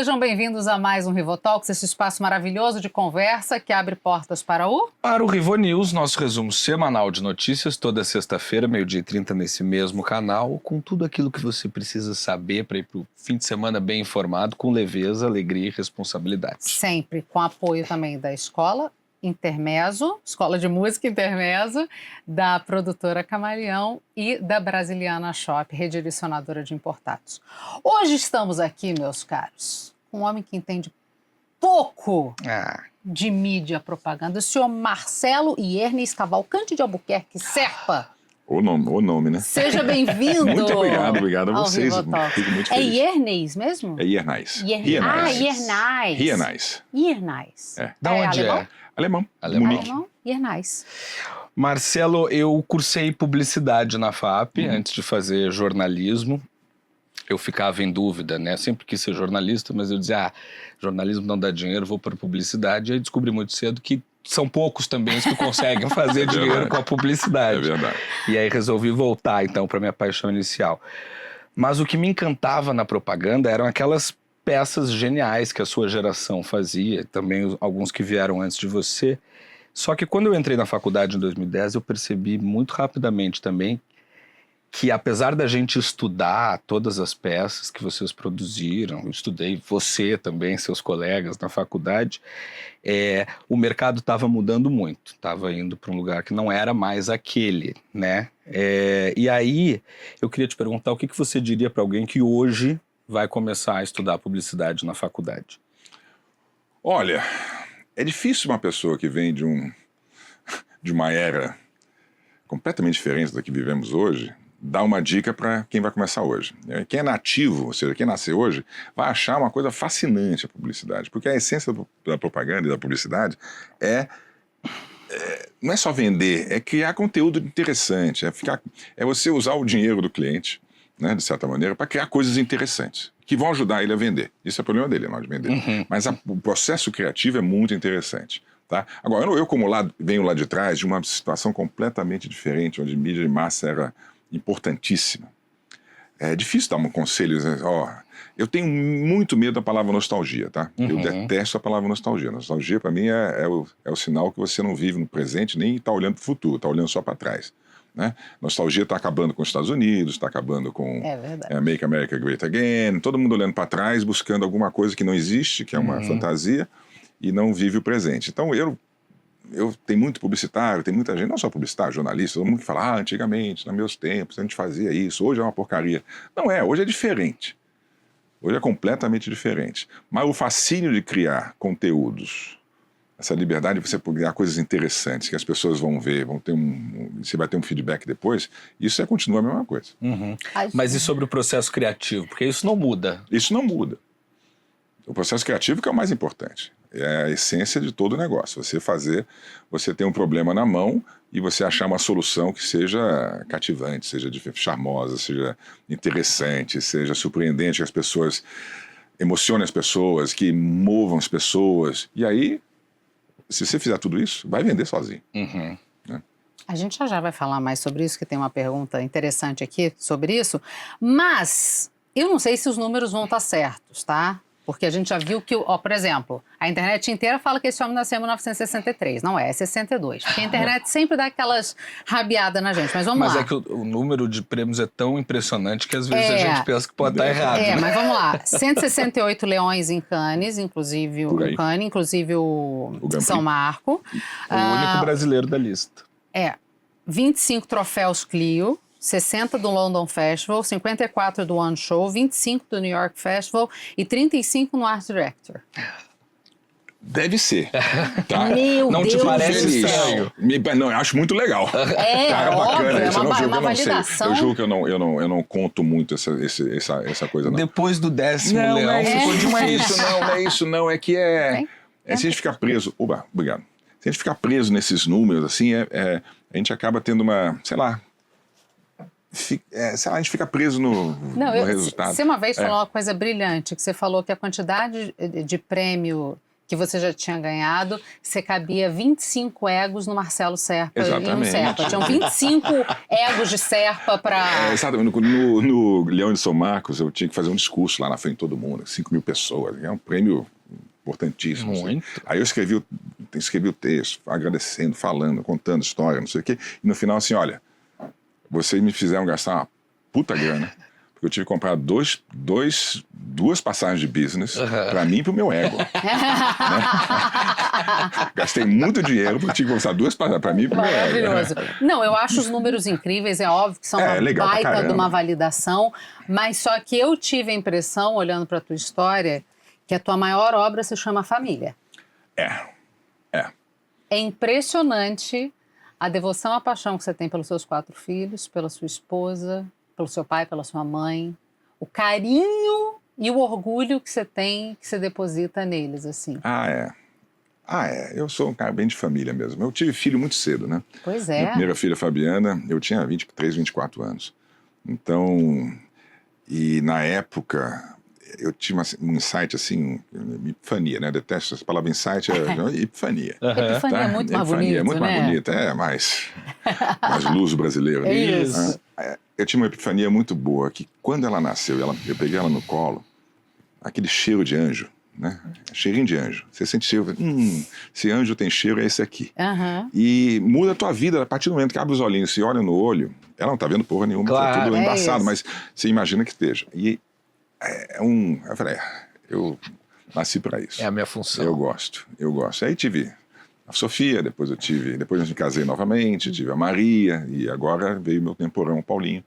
sejam bem-vindos a mais um Rivotalks, esse espaço maravilhoso de conversa que abre portas para o... Para o Rivo News, nosso resumo semanal de notícias, toda sexta-feira, 12h30, nesse mesmo canal, com tudo aquilo que você precisa saber para ir para o fim de semana bem informado, com leveza, alegria e responsabilidade. Sempre com apoio também da Escola Intermezzo, Escola de Música Intermezzo, da produtora Camaleão e da Brasiliana Shop, redirecionadora de importados. Hoje estamos aqui, meus caros, com um homem que entende pouco de mídia propaganda, o senhor Marcelo Iernes Cavalcante de Albuquerque Serpa. O nome, né? Seja bem-vindo. Muito obrigado a vocês. Fico muito feliz. É Iernes mesmo? É Iernes. Iernes. Da onde alemão? Alemão. Iernes. Marcelo, eu cursei publicidade na FAP antes de fazer jornalismo. Eu ficava em dúvida, né? Sempre quis ser jornalista, mas eu dizia, jornalismo não dá dinheiro, vou para publicidade. E aí descobri muito cedo que são poucos também os que conseguem fazer dinheiro com a publicidade. É verdade. E aí resolvi voltar, então, para minha paixão inicial. Mas o que me encantava na propaganda eram aquelas peças geniais que a sua geração fazia, também alguns que vieram antes de você. Só que quando eu entrei na faculdade em 2010, eu percebi muito rapidamente também que, apesar da gente estudar todas as peças que vocês produziram, eu estudei você também, seus colegas na faculdade, o mercado estava mudando muito, estava indo para um lugar que não era mais aquele, né? E aí, eu queria te perguntar, o que você diria para alguém que hoje vai começar a estudar publicidade na faculdade? Olha, é difícil uma pessoa que vem de uma era completamente diferente da que vivemos hoje dar uma dica para quem vai começar hoje. Quem é nativo, ou seja, quem nasceu hoje, vai achar uma coisa fascinante a publicidade, porque a essência da propaganda e da publicidade não é só vender, é criar conteúdo interessante, é você usar o dinheiro do cliente, né, de certa maneira, para criar coisas interessantes, que vão ajudar ele a vender. Isso é o problema dele, não de vender. Mas o processo criativo é muito interessante. Tá? Agora, eu venho lá de trás de uma situação completamente diferente, onde mídia de massa era importantíssima. É difícil dar um conselho, eu tenho muito medo da palavra nostalgia, tá? Eu detesto a palavra nostalgia. Nostalgia, para mim, é o sinal que você não vive no presente, nem está olhando para o futuro, está olhando só para trás. Né? Nostalgia está acabando com os Estados Unidos, está acabando com Make America Great Again, todo mundo olhando para trás, buscando alguma coisa que não existe, que é uma fantasia, e não vive o presente. Então, eu tenho muito publicitário, tem muita gente, não só publicitário, jornalista, todo mundo que fala, antigamente, nos meus tempos, a gente fazia isso, hoje é uma porcaria. Não é, hoje é diferente. Hoje é completamente diferente. Mas o fascínio de criar conteúdos, essa liberdade de você criar coisas interessantes, que as pessoas vão ver, você vai ter um feedback depois, isso continua a mesma coisa. Mas e sobre o processo criativo? Porque isso não muda. Isso não muda. O processo criativo que é o mais importante. É a essência de todo o negócio. Você tem um problema na mão e você achar uma solução que seja cativante, seja charmosa, seja interessante, seja surpreendente, que as pessoas emocionem as pessoas, que movam as pessoas. E aí, se você fizer tudo isso, vai vender sozinho. Né? A gente já vai falar mais sobre isso, que tem uma pergunta interessante aqui sobre isso, mas eu não sei se os números vão estar certos, tá? Porque a gente já viu que, por exemplo, a internet inteira fala que esse homem nasceu em 1963. Não é 62. Porque a internet sempre dá aquelas rabiadas na gente. Mas vamos lá. Mas é que o número de prêmios é tão impressionante que às vezes a gente pensa que pode estar errado. Né? Mas vamos lá. 168 leões em Cannes, inclusive o São Marco. O único brasileiro da lista. 25 troféus Clio. 60 do London Festival, 54 do One Show, 25 do New York Festival e 35 no Art Director. Deve ser. Tá? Não Deus te parece estranho? Não, eu acho muito legal. Óbvio, bacana. É uma validação. Eu juro que eu não conto muito essa coisa, não. Depois do 10º leão, ficou difícil. Não é isso, não. É que se a gente ficar preso... Obrigado. Se a gente ficar preso nesses números, assim, a gente acaba tendo uma, sei lá, a gente fica preso no resultado. Você uma vez falou uma coisa brilhante, que você falou que a quantidade de prêmio que você já tinha ganhado, você cabia 25 egos no Marcelo Serpa e no Exatamente. Serpa. Tinham 25 egos de Serpa para... Exatamente. No Leão de São Marcos, eu tinha que fazer um discurso lá na frente de todo mundo, 5 mil pessoas. É um prêmio importantíssimo. Muito. Assim. Aí eu escrevi o texto, agradecendo, falando, contando história, não sei o quê. E no final, assim, olha, vocês me fizeram gastar uma puta grana, porque eu tive que comprar duas passagens de business para mim e pro meu ego. Né? Gastei muito dinheiro porque eu tive que comprar 2 passagens para mim e pro meu ego. Maravilhoso. Não, eu acho os números incríveis, é óbvio que são uma legal pra baita de caramba. uma validação, mas só que eu tive a impressão, olhando para a tua história, que a tua maior obra se chama Família. É impressionante a devoção, a paixão que você tem pelos seus 4 filhos, pela sua esposa, pelo seu pai, pela sua mãe, o carinho e o orgulho que você tem, que você deposita neles, assim. Eu sou um cara bem de família mesmo. Eu tive filho muito cedo, né? Pois Minha é. primeira filha, Fabiana, eu tinha 23, 24 anos. Então, e na época, eu tinha um insight assim, epifania, né? Detesto essa palavra insight, é epifania. Epifania é muito mais bonito, É muito mais né? bonito, mais luso brasileiro. Né? Isso. Eu tinha uma epifania muito boa, que quando ela nasceu, eu peguei ela no colo, aquele cheiro de anjo, né? Cheirinho de anjo. Você sente cheiro, se anjo tem cheiro, é esse aqui. Uhum. E muda a tua vida a partir do momento que abre os olhinhos, se olha no olho, ela não tá vendo porra nenhuma, Claro, tá tudo embaçado, isso. mas você imagina que esteja. E eu falei, eu nasci para isso. É a minha função. Eu gosto. Aí tive a Sofia, depois eu me casei novamente, tive a Maria, e agora veio meu temporão, o Paulinho,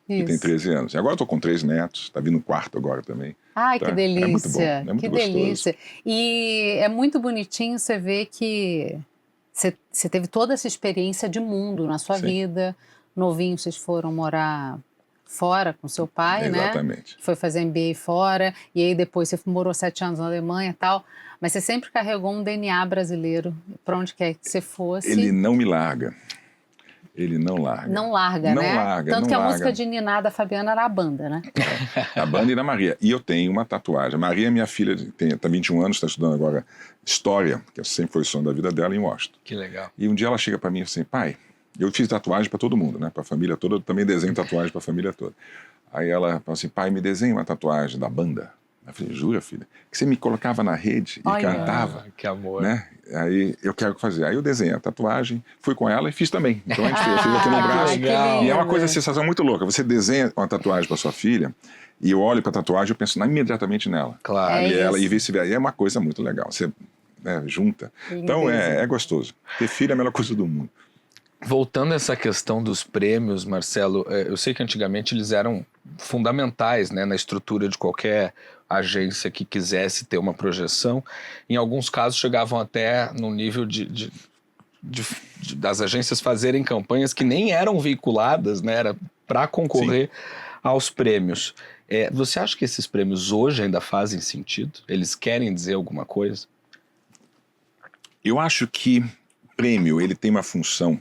que tem 13 anos. E agora eu tô com 3 netos, tá vindo um quarto agora também. Ai, que delícia. É muito bom, é muito que gostoso. delícia. E é muito bonitinho você ver que você teve toda essa experiência de mundo na sua Sim. vida. Novinho, vocês foram morar fora com seu pai, né? Exatamente. Foi fazer MBA fora, e aí depois você morou 7 anos na Alemanha e tal. Mas você sempre carregou um DNA brasileiro, para onde quer que você fosse. Ele não me larga. Ele não larga. Não larga, Não né? larga, Tanto não que a larga. música de Niná da Fabiana era a banda, né? A banda e da Maria. E eu tenho uma tatuagem. A Maria é minha filha, tá 21 anos, está estudando agora História, que sempre foi o sonho da vida dela, em Washington. Que legal. E um dia ela chega para mim assim, pai, eu fiz tatuagem para todo mundo, né? Para a família toda, eu também desenho tatuagem para a família toda. Aí ela falou assim, pai, me desenha uma tatuagem da banda. Eu falei, jura, filha? Que você me colocava na rede e Olha. cantava. Que amor. Né? Aí eu quero fazer. Aí eu desenhei a tatuagem, fui com ela e fiz também. Então a gente fez, eu fiz aqui no braço. que legal. E é uma lindo. coisa, sensação muito louca. Você desenha uma tatuagem para sua filha e eu olho para a tatuagem e eu penso imediatamente nela. Claro. É E ela, isso. e vice-versa. E é uma coisa muito legal. Você junta. Então é gostoso. Ter filho é a melhor coisa do mundo. Voltando a essa questão dos prêmios, Marcelo, eu sei que antigamente eles eram fundamentais, né, na estrutura de qualquer agência que quisesse ter uma projeção. Em alguns casos chegavam até no nível das agências fazerem campanhas que nem eram veiculadas, né, era para concorrer aos prêmios. Você acha que esses prêmios hoje ainda fazem sentido? Eles querem dizer alguma coisa? Eu acho que prêmio ele tem uma função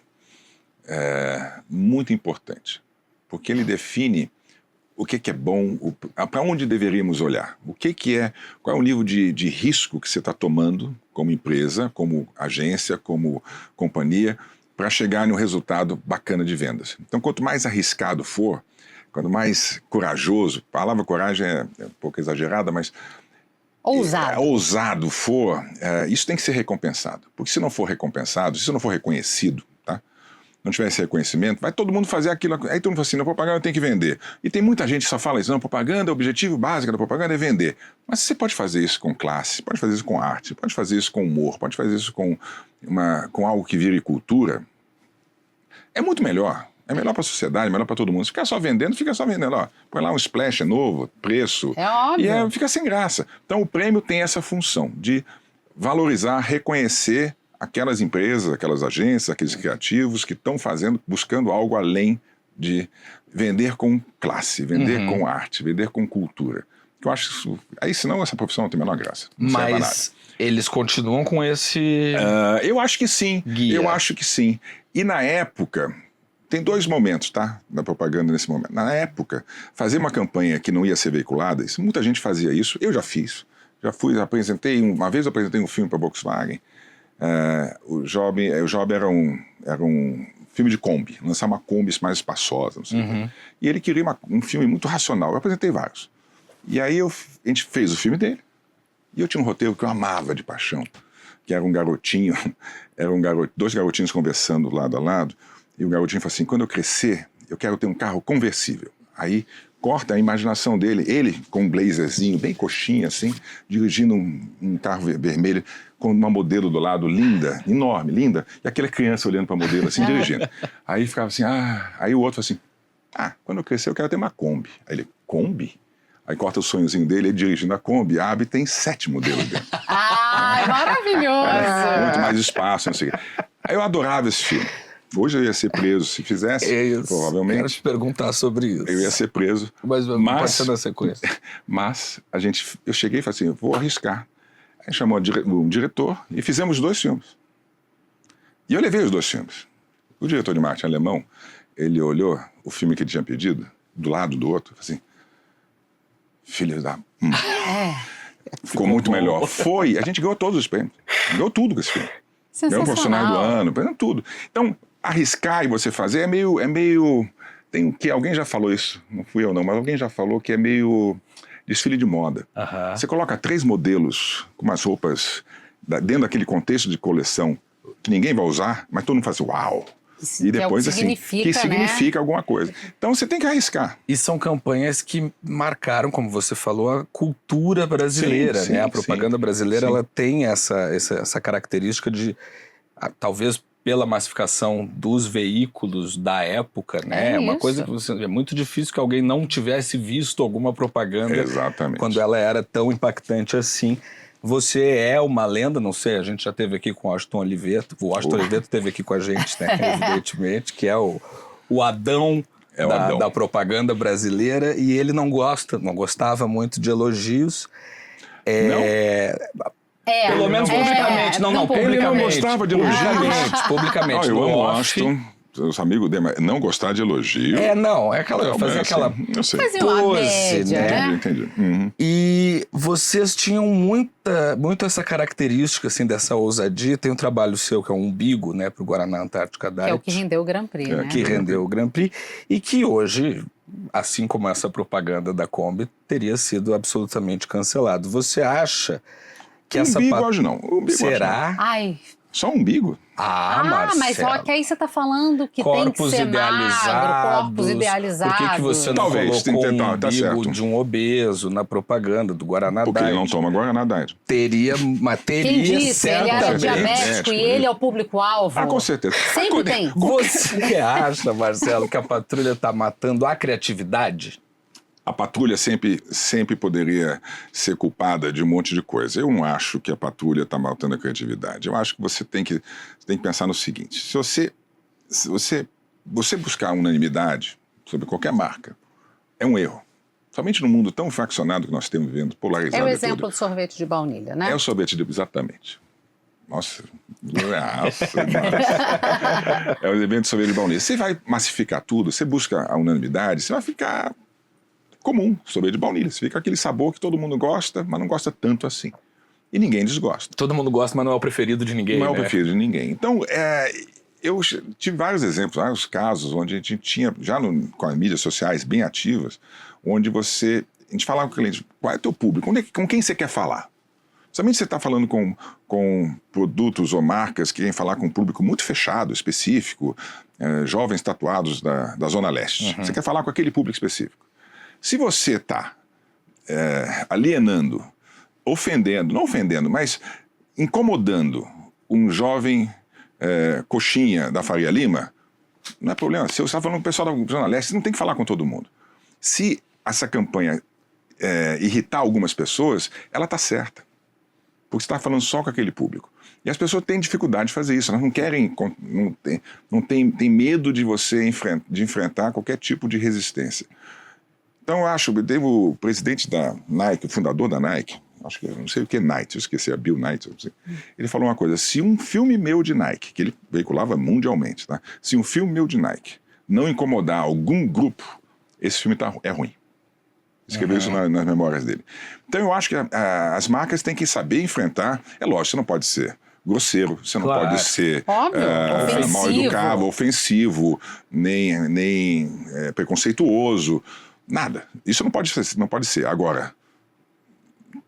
muito importante, porque ele define o que é bom, para onde deveríamos olhar, qual é o nível de risco que você está tomando como empresa, como agência, como companhia, para chegar no resultado bacana de vendas. Então, quanto mais arriscado for, quanto mais corajoso, a palavra coragem é um pouco exagerada, mas ousado for, isso tem que ser recompensado, porque se não for recompensado, se não for reconhecido, não tiver esse reconhecimento, vai todo mundo fazer aquilo. Aí todo mundo fala assim, na propaganda tem que vender. E tem muita gente que só fala isso, não, propaganda, o objetivo básico da propaganda é vender. Mas você pode fazer isso com classe, pode fazer isso com arte, pode fazer isso com humor, pode fazer isso com algo que vire cultura. É muito melhor. É melhor para a sociedade, melhor para todo mundo. Se ficar só vendendo, fica só vendendo. Ó, põe lá um splash novo, preço. É óbvio. E fica sem graça. Então o prêmio tem essa função de valorizar, reconhecer aquelas empresas, aquelas agências, aqueles criativos que estão buscando algo além de vender com classe, vender com arte, vender com cultura. Eu acho isso. Aí, senão, essa profissão não tem a menor graça. Não serve a nada. Mas eles continuam com esse eu acho que sim. guia. Eu acho que sim. E na época, tem 2 momentos, tá? Da propaganda nesse momento. Na época, fazer uma campanha que não ia ser veiculada, muita gente fazia isso, eu já fiz. Uma vez eu apresentei um filme para a Volkswagen. O Job era um filme de Kombi, lançar uma Kombi mais espaçosa, não sei o quê. E ele queria um filme muito racional. Eu apresentei vários. E aí a gente fez o filme dele. E eu tinha um roteiro que eu amava de paixão, que era um garotinho, dois garotinhos conversando lado a lado, e o garotinho falou assim: quando eu crescer, eu quero ter um carro conversível. Aí corta a imaginação dele, ele com um blazerzinho, bem coxinha assim, dirigindo um carro vermelho, com uma modelo do lado, linda, enorme, linda, e aquela criança olhando para a modelo assim, dirigindo. Aí ficava assim, aí o outro falou assim: quando eu crescer eu quero ter uma Kombi. Aí ele: Kombi? Aí corta o sonhozinho dele, ele dirigindo a Kombi, abre e tem 7 modelos dentro. Maravilhoso! Muito mais espaço, não sei o quê. Aí eu adorava esse filme. Hoje eu ia ser preso se fizesse, provavelmente. Quero te perguntar sobre isso. Eu ia ser preso. Mas pode ser na sequência. Mas eu cheguei e falei assim: eu vou arriscar. Aí chamou o diretor e fizemos 2 filmes. E eu levei os 2 filmes. O diretor de marketing alemão, ele olhou o filme que ele tinha pedido, do lado do outro, assim: filho da... Ficou muito bom. melhor. A gente ganhou todos os prêmios. Ganhou tudo com esse filme. Ganhou o profissional do ano, ganhou tudo. Então, arriscar e você fazer é meio... Tem que alguém já falou isso, não fui eu não, mas alguém já falou que é meio desfile de moda. Você coloca 3 modelos com umas roupas dentro daquele contexto de coleção que ninguém vai usar, mas todo mundo faz uau. E depois, assim, que significa alguma coisa. Então você tem que arriscar. E são campanhas que marcaram, como você falou, a cultura brasileira, sim, né? A propaganda brasileira, sim. ela tem essa característica de, talvez pela massificação dos veículos da época, né? É uma isso. coisa que é muito difícil que alguém não tivesse visto alguma propaganda Exatamente. quando ela era tão impactante assim. Você é uma lenda, não sei, a gente já esteve aqui com o Washington Oliveto, esteve aqui com a gente, né, evidentemente, que é o Adão da propaganda brasileira, e ele não gostava muito de elogios. Pelo menos publicamente, Ele não gostava de elogios. Publicamente. Eu amo o Washington. Os amigos dele, não gostar de elogio. Fazia aquela eu sei. Fazia uma média, né? Entendi. E vocês tinham muito essa característica, assim, dessa ousadia. Tem um trabalho seu que é o Umbigo, né, pro Guaraná Antártica Diet. Que é o que rendeu o Grand Prix, né? Que rendeu o Grand Prix. E que hoje, assim como essa propaganda da Kombi, teria sido absolutamente cancelado. Você acha que essa... Umbigo hoje não. Será? Ai... Só umbigo? Marcelo. Mas só que aí você tá falando que corpos tem que ser magro, corpos idealizados. Por que você não Talvez, colocou um umbigo certo. de um obeso na propaganda do Guaraná Diet? Porque ele não toma Guaraná Diet. Teria Quem disse? Ele era diabético e ele é o público-alvo. Com certeza. Sempre tem. Você acha, Marcelo, que a patrulha está matando a criatividade? A patrulha sempre poderia ser culpada de um monte de coisa. Eu não acho que a patrulha está matando a criatividade. Eu acho que você tem que pensar no seguinte: se você buscar unanimidade sobre qualquer marca, é um erro. Somente num mundo tão faccionado que nós temos vivendo, polarizado. É o exemplo do sorvete de baunilha, né? É o sorvete exatamente. Nossa. É o evento de sorvete de baunilha. Você vai massificar tudo, você busca a unanimidade, você vai ficar comum, sorvete de baunilha. Você fica aquele sabor que todo mundo gosta, mas não gosta tanto assim. E ninguém desgosta. Todo mundo gosta, mas não é o preferido de ninguém, Não é o né? preferido de ninguém. Então, eu tive vários exemplos, vários casos onde a gente tinha, já com as mídias sociais bem ativas, onde a gente falava com o cliente: qual é o teu público? Com quem você quer falar? Somente você está falando com produtos ou marcas que querem falar com um público muito fechado, específico, jovens tatuados da Zona Leste. Você quer falar com aquele público específico. Se você está alienando, ofendendo, não ofendendo, mas incomodando um jovem coxinha da Faria Lima, não é problema. Se você está falando com o pessoal da Zona Leste, você não tem que falar com todo mundo. Se essa campanha irritar algumas pessoas, ela está certa. Porque você está falando só com aquele público. E as pessoas têm dificuldade de fazer isso. Elas não querem, tem medo de você enfrentar qualquer tipo de resistência. Então eu acho, o presidente da Nike, o fundador da Nike, acho que não sei o que é Nike, eu esqueci, a Bill Knight, ele falou uma coisa: se um filme meu de Nike, que ele veiculava mundialmente, tá? Se um filme meu de Nike não incomodar algum grupo, esse filme é ruim. Escreveu isso nas memórias dele. Então eu acho que as marcas têm que saber enfrentar. É lógico, você não pode ser grosseiro, você não pode ser mal educado, ofensivo, nem preconceituoso, nada. Isso não pode ser. Agora,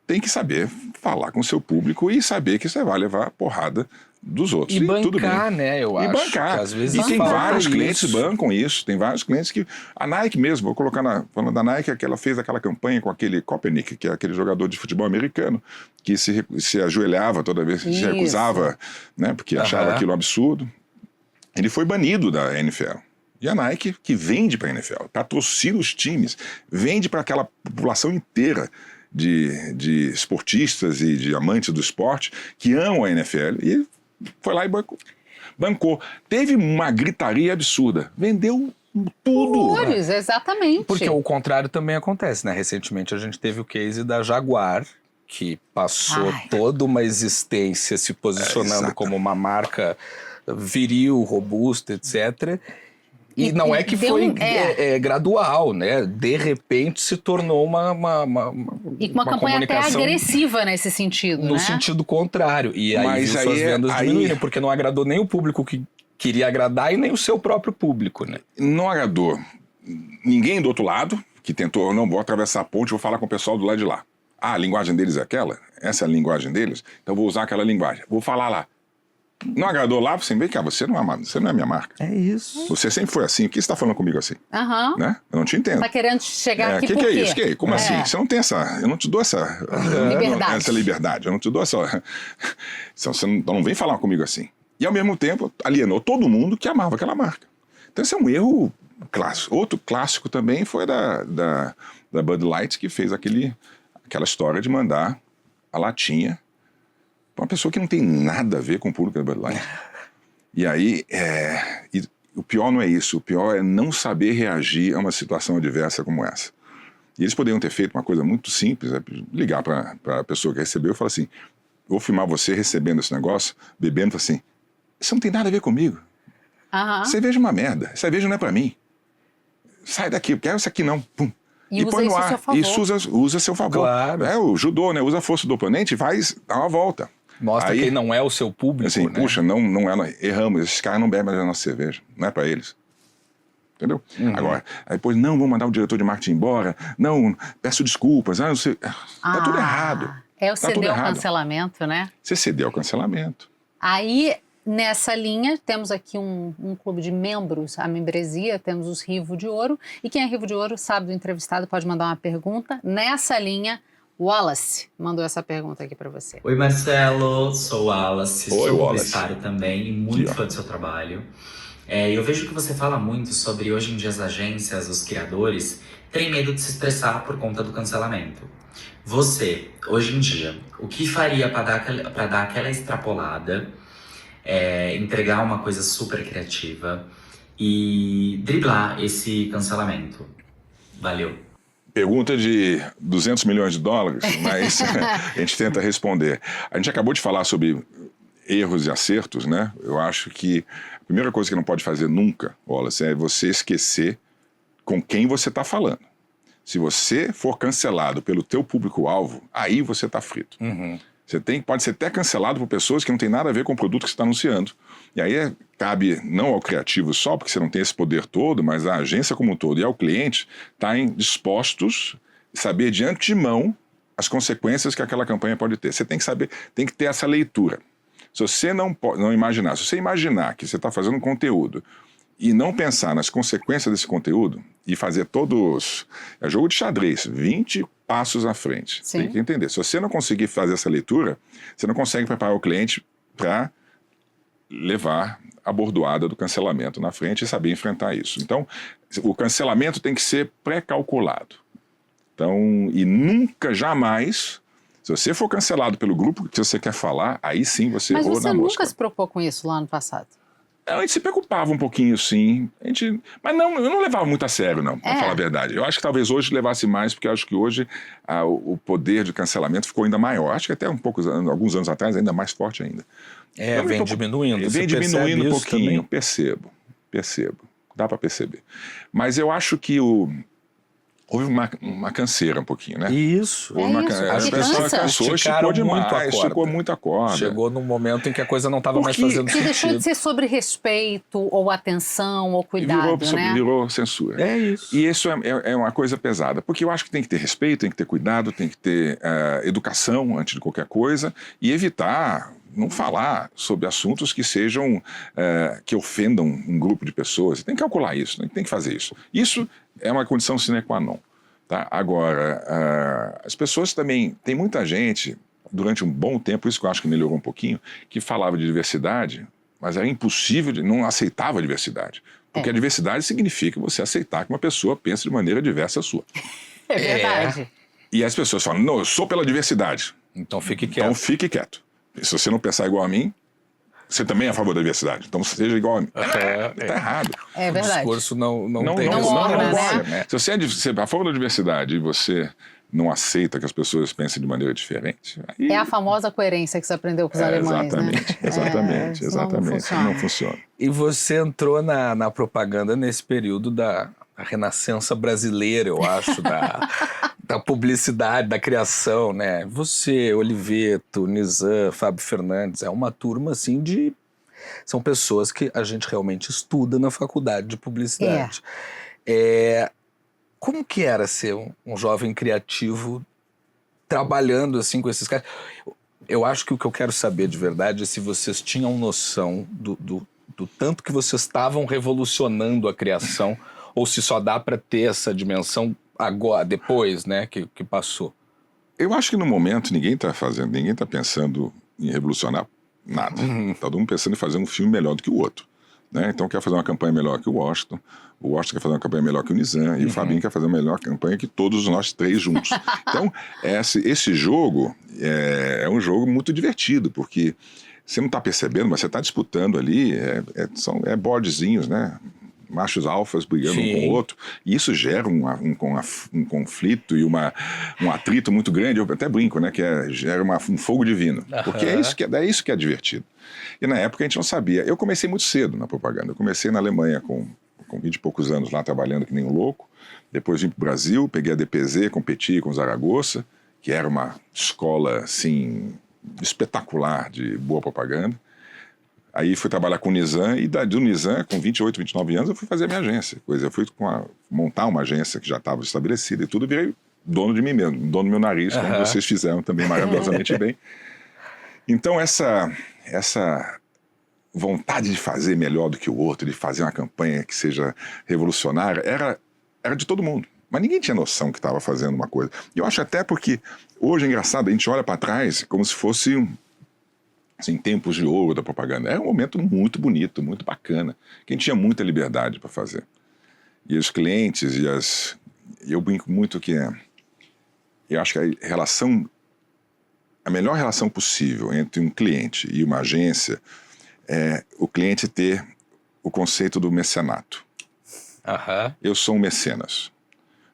tem que saber falar com o seu público e saber que você vai levar porrada dos outros. E bancar, tudo bem. né? Eu acho. Bancar. Que às vezes tem vários isso. clientes que bancam isso. Tem vários clientes que... A Nike mesmo, vou colocar falando da Nike, que ela fez aquela campanha com aquele Kaepernick, que é aquele jogador de futebol americano, que se ajoelhava toda vez, se recusava, né? Porque achava aquilo um absurdo. Ele foi banido da NFL. E a Nike, que vende para a NFL, patrocina os times, vende para aquela população inteira de esportistas e de amantes do esporte que amam a NFL, e foi lá e bancou. Teve uma gritaria absurda. Vendeu tudo. Horrores, exatamente. Porque o contrário também acontece, né? Recentemente a gente teve o case da Jaguar, que passou toda uma existência se posicionando como uma marca viril, robusta, etc., E não é que foi gradual, né? De repente se tornou uma e uma campanha até agressiva nesse sentido, no sentido contrário. E aí viu suas vendas diminuírem, porque não agradou nem o público que queria agradar e nem o seu próprio público, né? Não agradou ninguém do outro lado, que tentou, não, vou atravessar a ponte, vou falar com o pessoal do lado de lá. Ah, a linguagem deles é aquela? Essa é a linguagem deles? Então vou usar aquela linguagem. Vou falar lá. Não agradou lá, você vem cá, você não é minha marca. É isso. Você sempre foi assim, o que você está falando comigo assim? Né? Eu não te entendo. Tá querendo chegar aqui por quê? Que é isso? Como assim? Você não tem eu não te dou essa liberdade, eu não te dou essa... Você não vem falar comigo assim. E ao mesmo tempo alienou todo mundo que amava aquela marca. Então esse é um erro clássico. Outro clássico também foi da Bud Light, que fez aquela história de mandar a latinha uma pessoa que não tem nada a ver com o público da Bud Light. E aí, o pior não é isso, o pior é não saber reagir a uma situação adversa como essa. E eles poderiam ter feito uma coisa muito simples, ligar para a pessoa que recebeu e falar assim, vou filmar você recebendo esse negócio, bebendo, assim, isso não tem nada a ver comigo. Cerveja é uma merda, cerveja não é para mim. Sai daqui, eu quero isso aqui não. Pum. E põe no ar. Isso usa a seu favor. Claro. O judô, né? Usa a força do oponente e vai dar uma volta. Mostra quem não é o seu público, assim, né? Puxa, erramos, esses caras não bebem mais a nossa cerveja, não é para eles. Entendeu? Agora, aí depois, não, vou mandar o diretor de marketing embora, não, peço desculpas, não sei. Tá tudo errado. É o ceder ao cancelamento, né? Você cedeu ao cancelamento. Aí, nessa linha, temos aqui um clube de membros, a membresia, temos os Rivo de Ouro, e quem é Rivo de Ouro sabe do entrevistado, pode mandar uma pergunta. Nessa linha, Wallace mandou essa pergunta aqui para você. Oi, Marcelo, sou Wallace, Oi, sou publicitário também e muito fã do seu trabalho. Eu vejo que você fala muito sobre, hoje em dia, as agências, os criadores, terem medo de se expressar por conta do cancelamento. Você, hoje em dia, o que faria para dar aquela extrapolada, entregar uma coisa super criativa e driblar esse cancelamento? Valeu. Pergunta de 200 milhões de dólares, mas a gente tenta responder. A gente acabou de falar sobre erros e acertos, né? Eu acho que a primeira coisa que não pode fazer nunca, Wallace, é você esquecer com quem você está falando. Se você for cancelado pelo teu público-alvo, aí você está frito. Você pode ser até cancelado por pessoas que não tem nada a ver com o produto que você está anunciando. E aí cabe não ao criativo só, porque você não tem esse poder todo, mas à agência como um todo e ao cliente estarem dispostos a saber de antemão as consequências que aquela campanha pode ter. Você tem que saber, tem que ter essa leitura. Se você não imaginar, se você imaginar que você está fazendo um conteúdo e não pensar nas consequências desse conteúdo e fazer todos... É jogo de xadrez, 20 passos à frente. Sim. Tem que entender. Se você não conseguir fazer essa leitura, você não consegue preparar o cliente para levar a bordoada do cancelamento na frente e saber enfrentar isso. Então, o cancelamento tem que ser pré-calculado. Então, e nunca, jamais... Se você for cancelado pelo grupo que você quer falar, aí sim você errou na mosca. Mas você nunca se preocupou com isso lá no passado? A gente se preocupava um pouquinho, sim. Mas não, eu não levava muito a sério, não, para falar a verdade. Eu acho que talvez hoje levasse mais, porque eu acho que hoje o poder de cancelamento ficou ainda maior. Acho que até alguns anos atrás, ainda mais forte ainda. Vem diminuindo. Vem diminuindo um pouquinho, também? percebo. Dá para perceber. Mas eu acho que Houve uma canseira um pouquinho, né? Isso. Houve uma isso, As que pessoas cansa. cansou, Esticaram esticou muito a demais, corda. esticou muito a corda. Chegou num momento em que a coisa não estava mais Porque- fazendo Que deixou de sentido. ser sobre respeito, ou atenção, ou cuidado, né? Virou censura. É isso. E isso é uma coisa pesada, porque eu acho que tem que ter respeito, tem que ter cuidado, tem que ter educação antes de qualquer coisa e evitar não falar sobre assuntos que sejam, que ofendam um grupo de pessoas. Tem que calcular isso, tem que fazer isso. Isso é uma condição sine qua non. Tá? Agora, as pessoas também, tem muita gente, durante um bom tempo, isso que eu acho que melhorou um pouquinho, que falava de diversidade, mas era impossível, não aceitava a diversidade. Porque a diversidade significa você aceitar que uma pessoa pense de maneira diversa à sua. É verdade. E as pessoas falam, não, eu sou pela diversidade. Então fique quieto. Então fique quieto. Se você não pensar igual a mim, você também é a favor da diversidade. Então seja igual a mim. Tá errado. É O verdade. discurso não Não tem orna, resposta. né? Se você é a favor da diversidade e você não aceita que as pessoas pensem de maneira diferente, aí... É a famosa coerência que você aprendeu com os alemães, Exatamente, né? exatamente. Não funciona. E você entrou na propaganda nesse período da renascença brasileira, eu acho, da publicidade, da criação, né? Você, Oliveto, Nizam, Fábio Fernandes, é uma turma assim de... São pessoas que a gente realmente estuda na faculdade de publicidade. Como que era ser um jovem criativo trabalhando assim com esses caras? Eu acho que o que eu quero saber de verdade é se vocês tinham noção do tanto que vocês estavam revolucionando a criação ou se só dá para ter essa dimensão agora, depois, né, que passou. Eu acho que no momento ninguém está pensando em revolucionar nada. Tá todo mundo pensando em fazer um filme melhor do que o outro. Né? Então quer fazer uma campanha melhor que o Washington quer fazer uma campanha melhor que o Nizam, e o Fabinho quer fazer uma melhor campanha que todos nós três juntos. Então, esse jogo é um jogo muito divertido, porque você não está percebendo, mas você está disputando ali, são bodezinhos, né? Machos alfas brigando um com o outro, e isso gera um conflito e um atrito muito grande. Eu até brinco, né, que gera um fogo divino, porque é isso que é divertido. E na época a gente não sabia. Eu comecei muito cedo na propaganda. Eu comecei na Alemanha com 20 e poucos anos lá, trabalhando que nem um louco. Depois vim para o Brasil, peguei a DPZ, competi com o Zaragoza, que era uma escola assim espetacular de boa propaganda. Aí fui trabalhar com o Nizam, e do Nizam, com 28, 29 anos, eu fui fazer a minha agência. Eu fui montar uma agência que já estava estabelecida e tudo, virei dono de mim mesmo, dono do meu nariz, como vocês fizeram também maravilhosamente bem. Então essa vontade de fazer melhor do que o outro, de fazer uma campanha que seja revolucionária, era de todo mundo. Mas ninguém tinha noção que estava fazendo uma coisa. E eu acho até porque, hoje é engraçado, a gente olha para trás como se fosse... Assim, tempos de ouro da propaganda. Era um momento muito bonito, muito bacana, que a gente tinha muita liberdade para fazer. E os clientes eu brinco muito que eu acho que a melhor relação possível entre um cliente e uma agência é o cliente ter o conceito do mecenato. Eu sou um mecenas.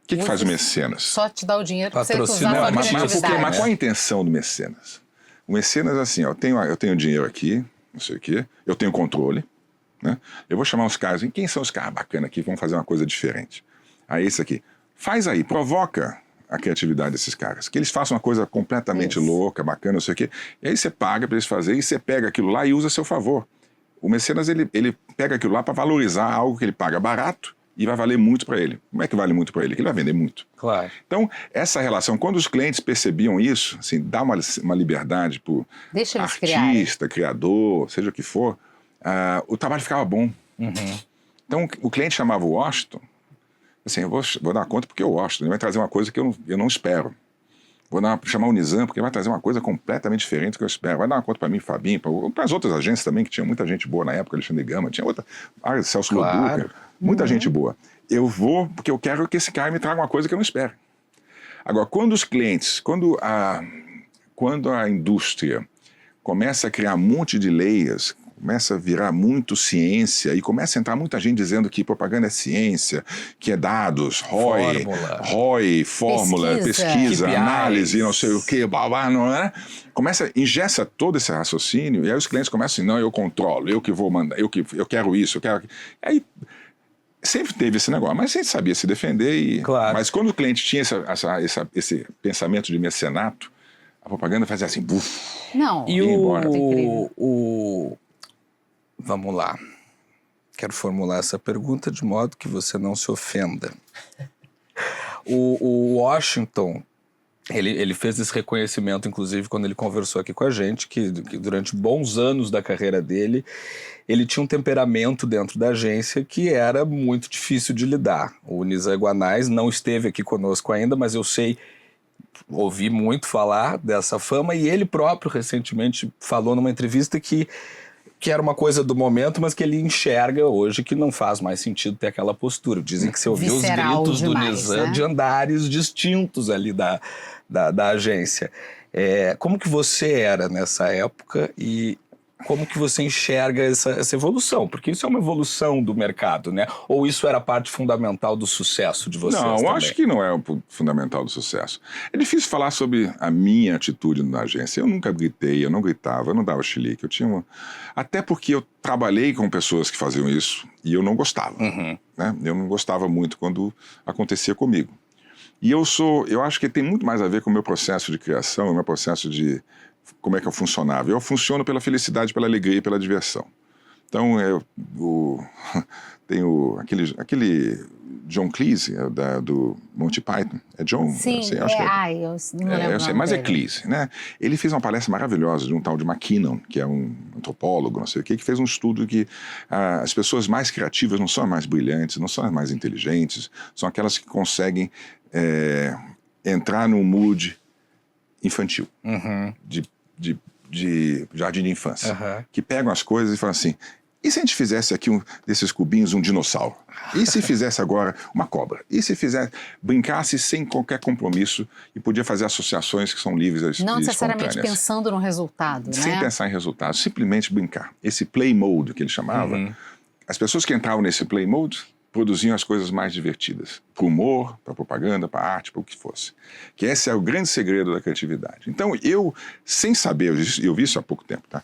O que faz o mecenas? Só te dá o dinheiro para você usar a Mas criatividade. qual a intenção do mecenas? O mecenas é assim, eu tenho dinheiro aqui, não sei o quê, eu tenho controle, né? Eu vou chamar os caras, quem são os caras bacanas aqui que vão fazer uma coisa diferente? Aí esse aqui, faz aí, provoca a criatividade desses caras, que eles façam uma coisa completamente louca, bacana, não sei o quê, e aí você paga para eles fazerem, e você pega aquilo lá e usa a seu favor. O mecenas, ele pega aquilo lá para valorizar algo que ele paga barato, e vai valer muito para ele. Como é que vale muito para ele? Que ele vai vender muito. Claro. Então, essa relação, quando os clientes percebiam isso, assim, dá uma liberdade para o artista, criador, seja o que for, o trabalho ficava bom. Então, o cliente chamava o Washington, assim, eu vou dar conta porque o Washington ele vai trazer uma coisa que eu não espero. Vou chamar o Nizam porque ele vai trazer uma coisa completamente diferente do que eu espero. Vai dar uma conta para mim, Fabinho, para as outras agências também, que tinha muita gente boa na época, Alexandre Gama, tinha outra, Celso Loduca, muita gente boa. Eu vou porque eu quero que esse cara me traga uma coisa que eu não espero. Agora, quando os clientes, quando a indústria começa a criar um monte de leis, começa a virar muito ciência e começa a entrar muita gente dizendo que propaganda é ciência, que é dados, ROI, fórmula, pesquisa, análise, não sei o que, não é? Ingessa todo esse raciocínio e aí os clientes começam assim, não, eu controlo, eu que vou mandar, eu quero isso, eu quero... Aí sempre teve esse negócio, mas a gente sabia se defender. Claro. Mas quando o cliente tinha esse pensamento de mecenato, a propaganda fazia assim, buf. Não. E ia embora. Vamos lá. Quero formular essa pergunta de modo que você não se ofenda. O Washington, ele fez esse reconhecimento, inclusive, quando ele conversou aqui com a gente, que durante bons anos da carreira dele, ele tinha um temperamento dentro da agência que era muito difícil de lidar. O Nizam Guanais não esteve aqui conosco ainda, mas eu ouvi muito falar dessa fama, e ele próprio recentemente falou numa entrevista que era uma coisa do momento, mas que ele enxerga hoje que não faz mais sentido ter aquela postura. Dizem que você ouvia os gritos do Nizam, né, de andares distintos ali da agência. Como que você era nessa época e como que você enxerga essa evolução? Porque isso é uma evolução do mercado, né? Ou isso era parte fundamental do sucesso de vocês Não, também? eu acho que não é o fundamental do sucesso. É difícil falar sobre a minha atitude na agência. Eu nunca gritei, eu não gritava, eu não dava chilique. Até porque eu trabalhei com pessoas que faziam isso e eu não gostava. Uhum. Né? Eu não gostava muito quando acontecia comigo. E eu acho que tem muito mais a ver com o meu processo de criação, o meu processo de como é que eu funcionava. Eu funciono pela felicidade, pela alegria e pela diversão. Então, tem aquele John Cleese, do Monty Python. É John? Sim, eu acho que eu não lembro eu sei, o nome mas é dele. Cleese, né? Ele fez uma palestra maravilhosa de um tal de McKinnon, que é um antropólogo, não sei o quê, que fez um estudo que as pessoas mais criativas não são as mais brilhantes, não são as mais inteligentes, são aquelas que conseguem entrar num mood infantil, Uhum. de jardim de infância, Uhum. que pegam as coisas e falam assim, e se a gente fizesse aqui desses cubinhos um dinossauro? E se fizesse agora uma cobra? E se brincasse sem qualquer compromisso e podia fazer associações que são livres Não e necessariamente espontâneas? pensando no resultado, Sem né? pensar em resultado, simplesmente brincar. Esse play mode que ele chamava, as pessoas que entravam nesse play mode produziam as coisas mais divertidas, para o humor, para a propaganda, para a arte, para o que fosse. Que esse é o grande segredo da criatividade. Então eu, sem saber, eu vi isso há pouco tempo, tá?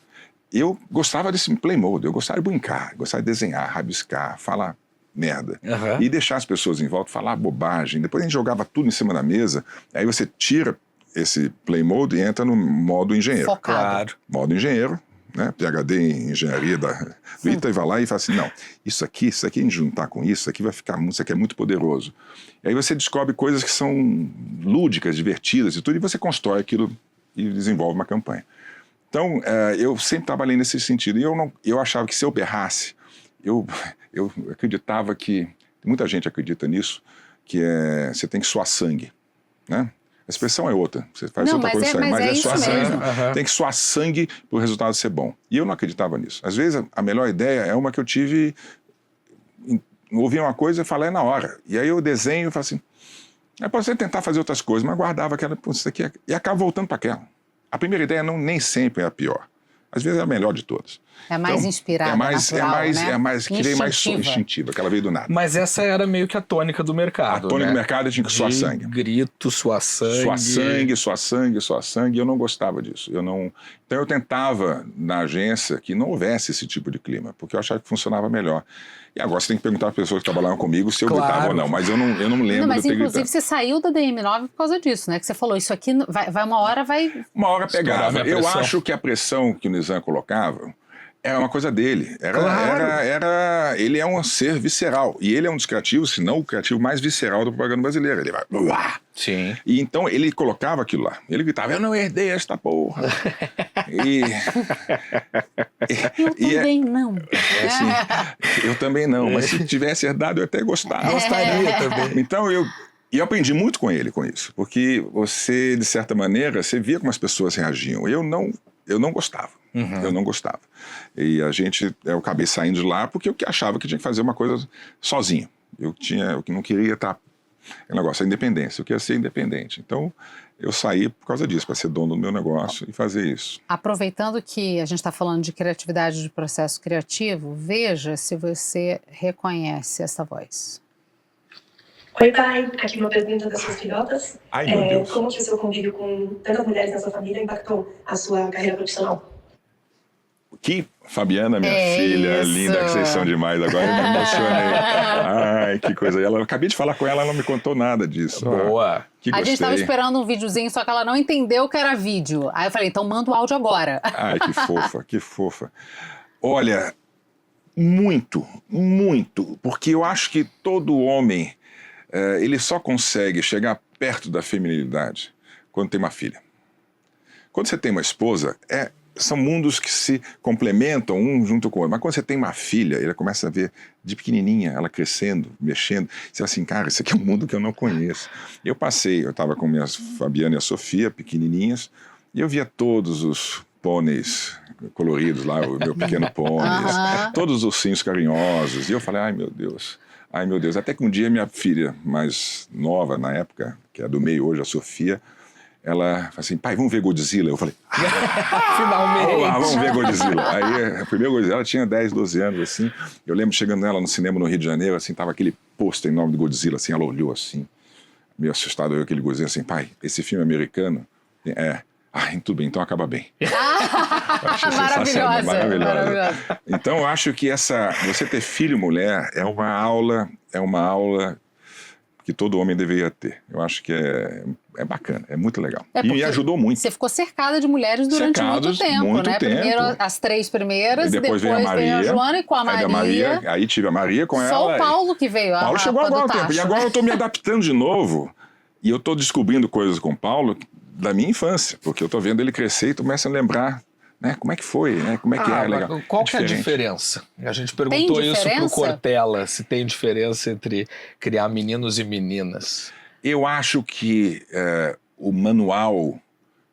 Eu gostava desse play mode, eu gostava de brincar, gostava de desenhar, rabiscar, falar merda. Uhum. E deixar as pessoas em volta falar bobagem. Depois a gente jogava tudo em cima da mesa, aí você tira esse play mode e entra no modo engenheiro. Focado. Claro. Modo engenheiro, né? PhD em engenharia do ITA, e vai lá e fala assim, não, isso aqui a gente juntar com isso aqui vai ficar, isso aqui é muito poderoso. E aí você descobre coisas que são lúdicas, divertidas e tudo, e você constrói aquilo e desenvolve uma campanha. Então, eu sempre trabalhei nesse sentido. E eu achava que se eu berrasse, eu acreditava que, muita gente acredita nisso, que você tem que suar sangue, né? A expressão é outra, você faz outra coisa, mas é suar sangue. Uhum. Tem que suar sangue para o resultado ser bom. E eu não acreditava nisso. Às vezes, a melhor ideia é uma que eu tive, ouvi uma coisa e falei na hora. E aí eu desenho e falo assim, posso tentar fazer outras coisas, mas guardava aquela, isso aqui, e acaba voltando para aquela. A primeira ideia nem sempre é a pior. Às vezes é a melhor de todas. É mais inspirada, natural, né? Que veio mais instintiva, que ela veio do nada. Mas essa era meio que a tônica do mercado, A tônica né? do mercado tinha que suar sangue. Grito, suar sangue. Suar sangue. Eu não gostava disso. Então eu tentava, na agência, que não houvesse esse tipo de clima, porque eu achava que funcionava melhor. E agora você tem que perguntar às pessoas que trabalhavam comigo se eu gritava ou não, mas eu não lembro Mas de ter inclusive gritado. você saiu da DM9 por causa disso, né? Que você falou, isso aqui uma hora vai... Uma hora pegava. Estourava a Eu pressão. acho que a pressão que o Nizam colocava era uma coisa dele. Ele é um ser visceral. E ele é um dos criativos, se não o criativo mais visceral da propaganda brasileira. Ele vai... Uá! Sim. E então ele colocava aquilo lá. Ele gritava, eu não herdei esta porra. Eu também não. Eu também não, mas se tivesse herdado eu até gostava. Gostaria também. Então eu aprendi muito com ele com isso, porque você, de certa maneira, você via como as pessoas reagiam. Eu não gostava. Uhum. Eu não gostava. E eu acabei saindo de lá porque eu achava que tinha que fazer uma coisa sozinho. Eu não queria estar... É um negócio, a independência. Eu queria ser independente. Então, eu saí por causa disso, para ser dono do meu negócio e fazer isso. Aproveitando que a gente está falando de criatividade, de processo criativo, veja se você reconhece essa voz. Oi, pai. Aqui uma pergunta das suas filhotas. Ai, meu Deus. Como que o seu convívio com tantas mulheres na sua família impactou a sua carreira profissional? Que Fabiana, minha filha, isso. linda, que vocês são demais agora, eu me emocionei. Ai, que coisa. Eu acabei de falar com ela, ela não me contou nada disso. Boa. Que A gente estava gostei. esperando um videozinho, só que ela não entendeu que era vídeo. Aí eu falei, então manda o áudio agora. Ai, que fofa, que fofa. Olha, muito, muito, porque eu acho que todo homem, ele só consegue chegar perto da feminilidade quando tem uma filha. Quando você tem uma esposa, são mundos que se complementam um junto com o outro. Mas quando você tem uma filha, ele começa a ver de pequenininha, ela crescendo, mexendo. Você fala assim, cara, isso aqui é um mundo que eu não conheço. Eu estava com minhas Fabiana e a Sofia, pequenininhas, e eu via todos os pôneis coloridos lá, o meu pequeno pôneis, todos os ursinhos carinhosos. E eu falei, ai meu Deus. Até que um dia minha filha mais nova, na época, que é do meio hoje, a Sofia, ela falou assim, pai, vamos ver Godzilla? Eu falei, Finalmente. vamos ver Godzilla. Aí, a primeira Godzilla, ela tinha 10, 12 anos, assim. Eu lembro chegando nela no cinema no Rio de Janeiro, assim, tava aquele pôster enorme do Godzilla, assim, ela olhou assim, meio assustado, eu aquele Godzilla, assim, pai, esse filme americano tudo bem, então acaba bem. Maravilhosa. Então, eu acho que você ter filho e mulher é uma aula que todo homem deveria ter. Eu acho que é bacana, é muito legal. E me ajudou muito. Você ficou cercada de mulheres durante muito tempo, né? Primeiro as 3 primeiras, e depois veio a Maria, a Joana e com a Maria. Aí tive a Maria com ela. Só o Paulo que veio. Paulo chegou agora ao tempo. E agora eu estou me adaptando de novo. E eu estou descobrindo coisas com o Paulo da minha infância, porque eu estou vendo ele crescer e estou começando a lembrar, né, como é que foi, né, como é que é legal. Qual que é a diferença? A gente perguntou isso pro Cortella, se tem diferença entre criar meninos e meninas. Eu acho que o manual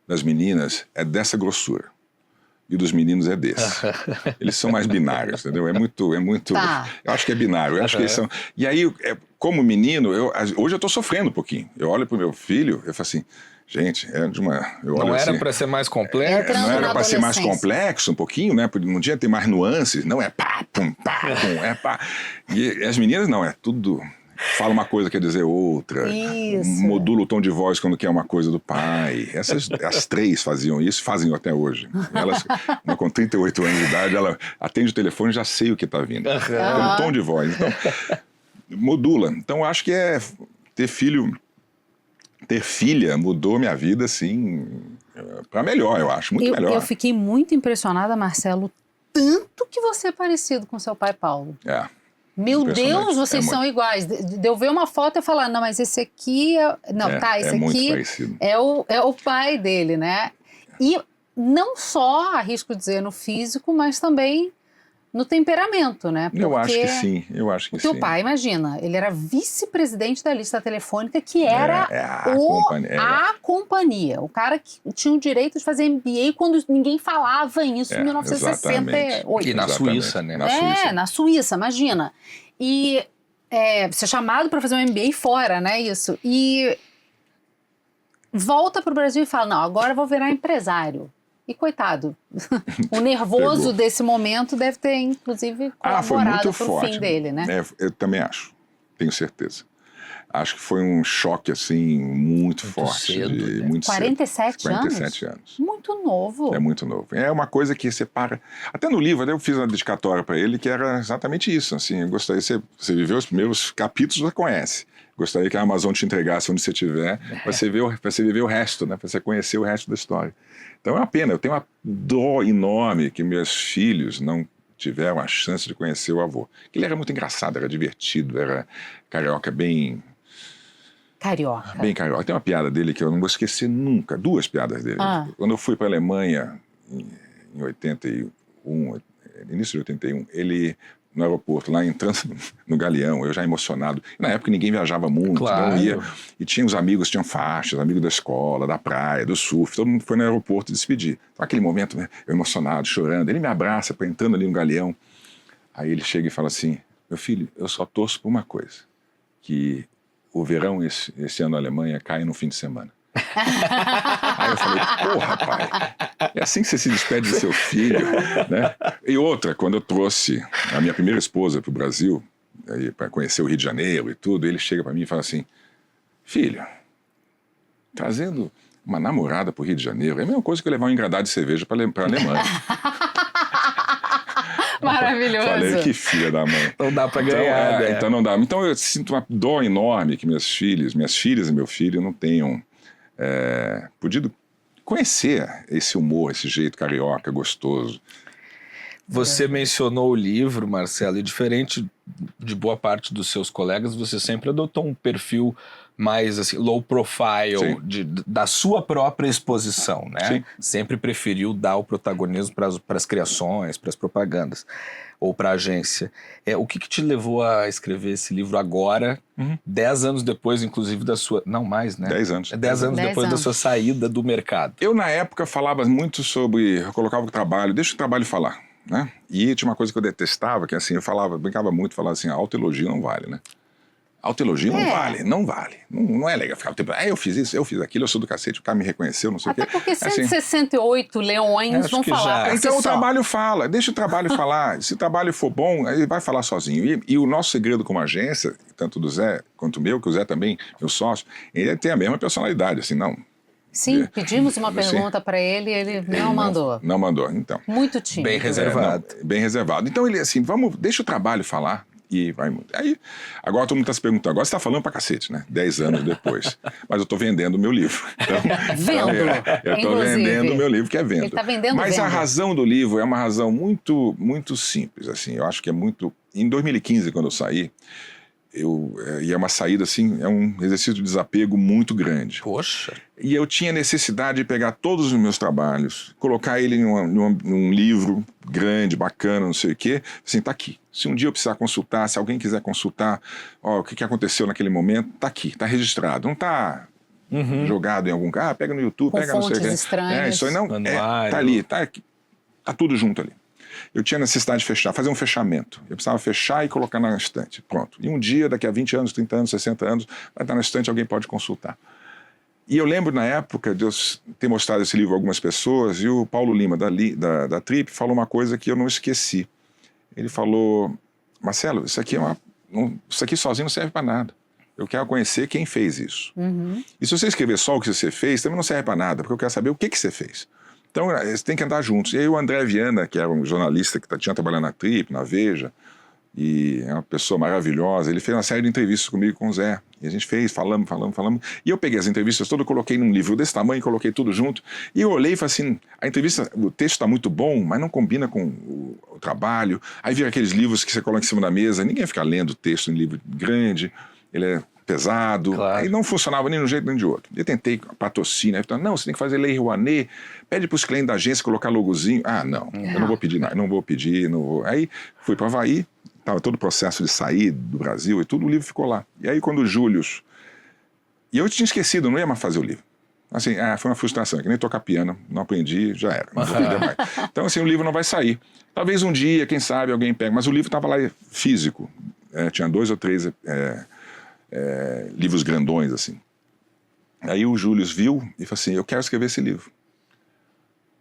das meninas é dessa grossura. E dos meninos é desse. Eles são mais binários, entendeu? É muito. Tá. Eu acho que é binário. Eu acho que eles são. E aí, como menino, hoje eu estou sofrendo um pouquinho. Eu olho pro meu filho, eu falo assim, gente, não era para ser mais complexo? Não era para ser mais complexo um pouquinho, né? Porque não tinha ter mais nuances. Não é pá, pum, é pá. E as meninas não, é tudo. Fala uma coisa, quer dizer outra. Isso. Modula o tom de voz quando quer uma coisa do pai. As 3 faziam isso, fazem até hoje. Elas, com 38 anos de idade, ela atende o telefone e já sei o que está vindo. Pelo tom de voz. Então, modula. Então, acho que ter filha mudou minha vida, assim, para melhor, eu acho. Muito melhor. Eu fiquei muito impressionada, Marcelo, tanto que você é parecido com seu pai Paulo. Meu Deus, vocês são iguais. De eu ver uma foto e falar, não, mas esse aqui esse aqui é o pai dele, né? E não só, arrisco dizer, no físico, mas também no temperamento, né? Porque eu acho que sim. O teu pai, imagina, ele era vice-presidente da lista telefônica, que era a companhia. O cara que tinha o direito de fazer MBA quando ninguém falava isso em 1968. E na Suíça, né? Na Suíça, imagina. E ser chamado para fazer um MBA fora, né? Isso. E volta para o Brasil e fala, não, agora eu vou virar empresário. E coitado, o nervoso desse momento deve ter, inclusive, colaborado para o fim dele, né? Eu também acho, tenho certeza. Acho que foi um choque, assim, muito forte. Cedo, né? Muito 47 cedo. 47 anos. Muito novo. É muito novo. É uma coisa que separa... Até no livro, eu fiz uma dedicatória para ele, que era exatamente isso. Assim, eu gostaria... Você viveu os primeiros capítulos, já conhece. Gostaria que a Amazon te entregasse onde você estiver, para você viver o resto, né? Para você conhecer o resto da história. Então é uma pena, eu tenho uma dó enorme que meus filhos não tiveram a chance de conhecer o avô. Ele era muito engraçado, era divertido, era carioca, bem carioca. Tem uma piada dele que eu não vou esquecer nunca, 2 piadas dele. Quando eu fui para a Alemanha em 81, início de 81, ele... no aeroporto, lá entrando no Galeão, eu já emocionado. Na época ninguém viajava muito, claro. Não ia. E tinha os amigos, tinham faixas, amigos da escola, da praia, do surf, todo mundo foi no aeroporto despedir. Então, aquele momento, né, eu emocionado, chorando, ele me abraça, entrando ali no Galeão. Aí ele chega e fala assim, meu filho, eu só torço por uma coisa, que o verão esse ano na Alemanha cai no fim de semana. Aí eu falei, porra, pai, é assim que você se despede do seu filho, né? E outra, quando eu trouxe a minha primeira esposa para o Brasil, para conhecer o Rio de Janeiro e tudo, ele chega para mim e fala assim, filho, trazendo uma namorada para o Rio de Janeiro é a mesma coisa que eu levar um engradado de cerveja para a Alemanha. Maravilhoso. Falei, que filha da mãe. Não dá pra ganhar, né? Então não dá. Então eu sinto uma dor enorme que minhas filhas e meu filho não tenham podido conhecer esse humor, esse jeito carioca, gostoso. Você mencionou o livro, Marcelo, e diferente de boa parte dos seus colegas, você sempre adotou um perfil mais assim, low profile da sua própria exposição, né? Sim. Sempre preferiu dar o protagonismo para as criações, para as propagandas, ou para a agência. O que te levou a escrever esse livro agora, 10 anos depois, inclusive, da sua... Não mais, né? 10 anos. 10 anos depois da sua saída do mercado. Eu, na época, falava muito sobre... Eu colocava o trabalho, deixa o trabalho falar, né? E tinha uma coisa que eu detestava, que assim, brincava muito, falava assim, autoelogio não vale, né? Autoelogio não vale. Não é legal ficar o tempo. Eu fiz isso, eu fiz aquilo, eu sou do cacete, o cara me reconheceu, não sei o quê. Até porque Assim, 168 leões vão falar por si então só. o trabalho fala, deixa o trabalho falar. Se o trabalho for bom, ele vai falar sozinho. E o nosso segredo como agência, tanto do Zé quanto o meu, que o Zé também, meu sócio, ele tem a mesma personalidade, assim, não. Sim, pedimos uma pergunta para ele e ele não mandou. Não mandou, então. Muito tímido. Bem reservado. Bem reservado. Então ele assim, deixa o trabalho falar. E vai muito. Aí, agora todo mundo está se perguntando, agora você está falando pra cacete, né? 10 anos depois. Mas eu estou vendendo o meu livro. Então, Vendo, eu estou vendendo o meu livro, que é vendo. Ele está vendendo, Mas a razão do livro é uma razão muito, muito simples, assim. Eu acho que é muito... Em 2015, quando eu saí, e é uma saída, assim, é um exercício de desapego muito grande. Poxa. E eu tinha necessidade de pegar todos os meus trabalhos, colocar ele num livro grande, bacana, não sei o quê, assim, tá aqui. Se um dia eu precisar consultar, se alguém quiser consultar, o que aconteceu naquele momento, tá aqui, tá registrado. Não tá jogado em algum lugar, pega no YouTube, com pega não sei o quê. fontes estranhas. Isso aí não, tá ali, tá aqui, tá tudo junto ali. Eu tinha necessidade de fazer um fechamento. Eu precisava fechar e colocar na estante. Pronto. E um dia, daqui a 20 anos, 30 anos, 60 anos, vai estar na estante, alguém pode consultar. E eu lembro, na época, de eu ter mostrado esse livro a algumas pessoas, e o Paulo Lima, da Trip, falou uma coisa que eu não esqueci. Ele falou, Marcelo, isso aqui sozinho não serve para nada. Eu quero conhecer quem fez isso. E se você escrever só o que você fez, também não serve para nada, porque eu quero saber o que você fez. Então, você tem que andar juntos. E aí o André Viana, que era um jornalista que tinha trabalhado na Trip, na Veja, e é uma pessoa maravilhosa, ele fez uma série de entrevistas comigo e com o Zé. E a gente falamos. E eu peguei as entrevistas todas, coloquei num livro desse tamanho, coloquei tudo junto. E eu olhei e falei assim, a entrevista, o texto está muito bom, mas não combina com o trabalho. Aí vira aqueles livros que você coloca em cima da mesa, ninguém fica lendo texto em livro grande, ele é pesado. Claro. Aí não funcionava nem de um jeito nem de outro. Eu tentei patrocínio, não, você tem que fazer Lei Rouanet, pede para os clientes da agência colocar logozinho. Não, eu não vou pedir nada, não vou pedir. Aí fui para Havaí, estava todo o processo de sair do Brasil e tudo, o livro ficou lá. E aí quando o Júlio... E eu tinha esquecido, não ia mais fazer o livro. Assim, foi uma frustração, que nem tocar piano, não aprendi, já era, não vou aprender mais. Então assim, o livro não vai sair. Talvez um dia, quem sabe, alguém pegue, mas o livro estava lá físico. Tinha 2 ou 3 livros grandões, assim. Aí o Júlio viu e falou assim, eu quero escrever esse livro.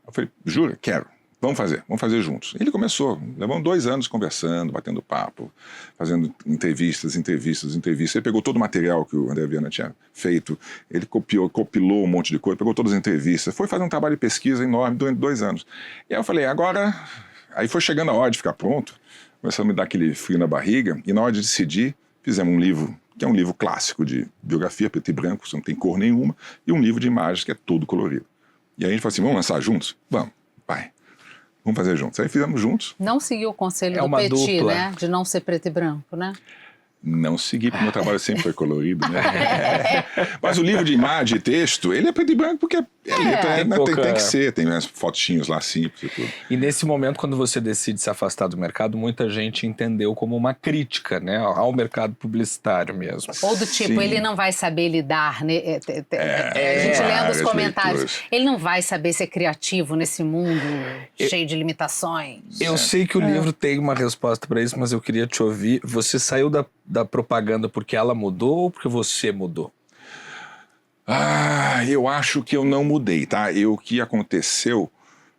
Eu falei, jura? Quero. Vamos fazer juntos. Ele começou, levamos 2 anos conversando, batendo papo, fazendo entrevistas. Ele pegou todo o material que o André Viana tinha feito, ele compilou um monte de coisa, pegou todas as entrevistas, foi fazer um trabalho de pesquisa enorme durante 2 anos. E aí eu falei, agora... Aí foi chegando a hora de ficar pronto, começou a me dar aquele frio na barriga, e na hora de decidir, fizemos um livro, que é um livro clássico de biografia, preto e branco, você não tem cor nenhuma, e um livro de imagens que é todo colorido. E aí a gente falou assim, vamos lançar juntos? Vamos, vai. Vamos fazer juntos. Aí fizemos juntos. Não seguiu o conselho do uma Petit, dupla. né? De não ser preto e branco, né? Não segui, porque meu trabalho sempre foi colorido, né? Mas o livro de imagem e texto, ele é preto e branco porque letra tem que ser, tem umas fotinhos lá simples e tudo. E nesse momento, quando você decide se afastar do mercado, muita gente entendeu como uma crítica, né, ao mercado publicitário mesmo. Ou do tipo, Sim. ele não vai saber lidar, né? A gente lendo os comentários, leituras. ele não vai saber ser criativo nesse mundo cheio de limitações. Eu sei que o livro tem uma resposta para isso, mas eu queria te ouvir. Você saiu da propaganda porque ela mudou ou porque você mudou? Eu acho que eu não mudei, tá? O que aconteceu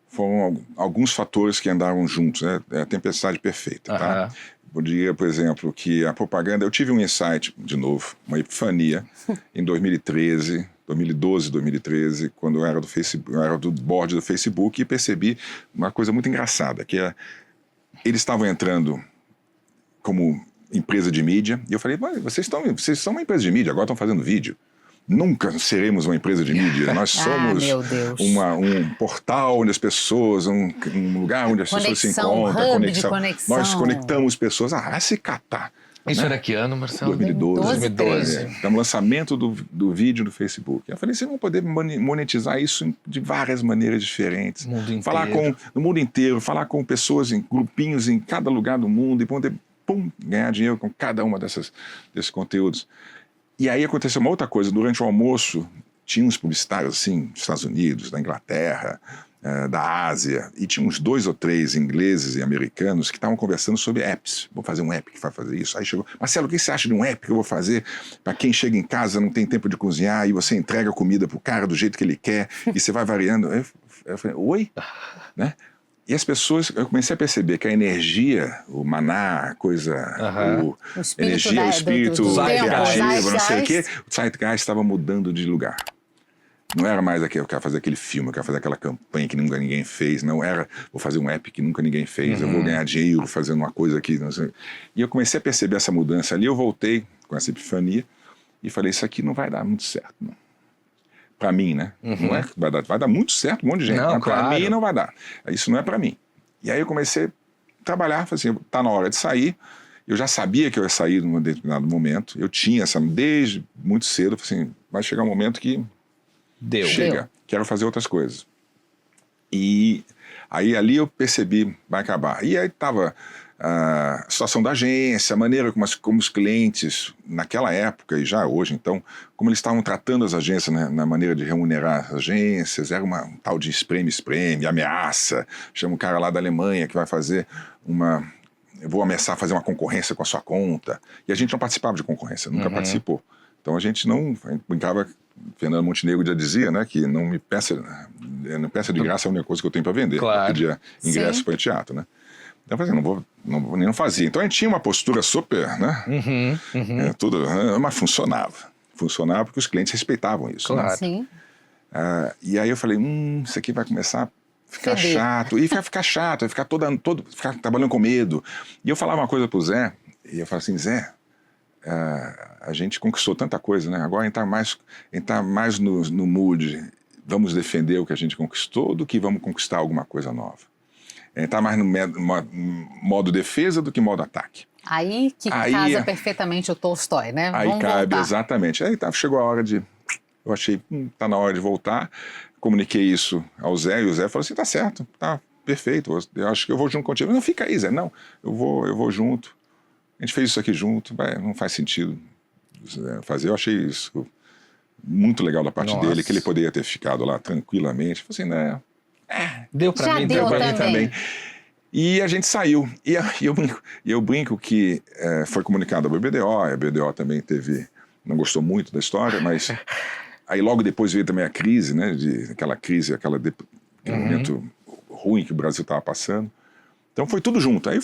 foram alguns fatores que andaram juntos, né? É a tempestade perfeita, tá? Eu diria, por exemplo, que a propaganda... Eu tive um insight, de novo, uma epifania, em 2012, 2013, quando eu era do Facebook, eu era do board do Facebook, e percebi uma coisa muito engraçada, que é eles estavam entrando como empresa de mídia, e eu falei, vocês são uma empresa de mídia, agora estão fazendo vídeo. Nunca seremos uma empresa de mídia. Nós somos meu Deus. um portal onde as pessoas, um lugar onde as pessoas se encontram. Conexão. Nós conectamos pessoas. Vai se catar. Isso né? era que ano, Marcelo? 2012. 2012. Estamos lançamento do vídeo no Facebook. Eu falei, vocês vão poder monetizar isso de várias maneiras diferentes. Falar no mundo inteiro, falar com pessoas em grupinhos em cada lugar do mundo e poder ganhar dinheiro com cada uma desses conteúdos. E aí aconteceu uma outra coisa. Durante o almoço, tinha uns publicitários assim, dos Estados Unidos, da Inglaterra, da Ásia, e tinha uns 2 ou 3 ingleses e americanos que estavam conversando sobre apps. Vou fazer um app que vai fazer isso. Aí chegou, Marcelo, o que você acha de um app que eu vou fazer para quem chega em casa, não tem tempo de cozinhar, e você entrega a comida pro cara do jeito que ele quer, e você vai variando? Eu falei, oi? Né? E as pessoas, eu comecei a perceber que a energia, o maná, a coisa, o espírito o espírito criativo, não sei o quê, o Zeitgeist estava mudando de lugar. Não era mais eu quero fazer aquele filme, eu quero fazer aquela campanha que nunca ninguém fez, não era, vou fazer um app que nunca ninguém fez, eu vou ganhar dinheiro fazendo uma coisa que não sei. E eu comecei a perceber essa mudança ali, eu voltei com essa epifania e falei, isso aqui não vai dar muito certo, não. Para mim, né? Não é que vai dar muito certo um monte de gente, mas para mim não vai dar. Isso não é para mim. E aí eu comecei a trabalhar, falei assim, tá na hora de sair. Eu já sabia que eu ia sair num determinado momento. Eu tinha desde muito cedo, falei assim, vai chegar um momento que chega, quero fazer outras coisas. E aí ali eu percebi, vai acabar. E aí tava a situação da agência, a maneira como os clientes, naquela época e já hoje, então, como eles estavam tratando as agências, né, na maneira de remunerar as agências, era um tal de espreme, ameaça, chama um cara lá da Alemanha que vai fazer eu vou ameaçar a fazer uma concorrência com a sua conta, e a gente não participava de concorrência, nunca participou. Então a gente brincava, Fernando Montenegro já dizia, né, que não me peça de graça a única coisa que eu tenho para vender, eu pedia ingresso para o teatro, né. Então eu falei, não fazia. Então a gente tinha uma postura super, né? Mas funcionava. Funcionava porque os clientes respeitavam isso. Claro. Né? Sim. E aí eu falei, isso aqui vai começar a ficar chato. E vai ficar chato, vai ficar ficar trabalhando com medo. E eu falava uma coisa pro Zé, e eu falava assim, Zé, a gente conquistou tanta coisa, né? Agora a gente tá mais no mood, vamos defender o que a gente conquistou do que vamos conquistar alguma coisa nova. Está mais no modo defesa do que modo ataque. Aí casa perfeitamente o Tolstói, né? Aí vamos cabe, voltar. exatamente. Aí chegou a hora eu achei, tá na hora de voltar. Comuniquei isso ao Zé, e o Zé falou assim, tá certo, tá perfeito, eu acho que eu vou junto contigo. Não, fica aí, Zé, não, eu vou junto. A gente fez isso aqui junto, não faz sentido fazer. Eu achei isso muito legal da parte dele, que ele poderia ter ficado lá tranquilamente. Eu falei assim, né? Deu pra mim também. E a gente saiu. E eu brinco que foi comunicado à BBDO, a BBDO também não gostou muito da história, mas aí logo depois veio também a crise, né? Aquele momento ruim que o Brasil estava passando. Então foi tudo junto. Aí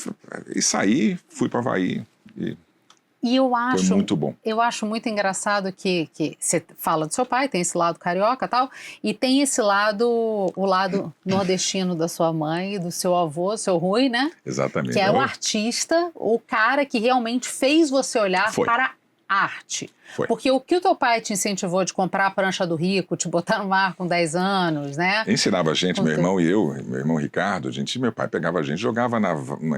saí, fui para Havaí E eu acho, foi muito bom. Eu acho muito engraçado que você fala do seu pai, tem esse lado carioca e tal, e tem esse lado, o lado nordestino da sua mãe e do seu avô, seu Rui, né? Exatamente. Que é o artista, o cara que realmente fez você olhar para a arte. Foi. Porque o que o teu pai te incentivou de comprar a prancha do Rico, te botar no mar com 10 anos, né? Ensinava a gente, meu irmão e eu, meu irmão Ricardo, meu pai pegava a gente, jogava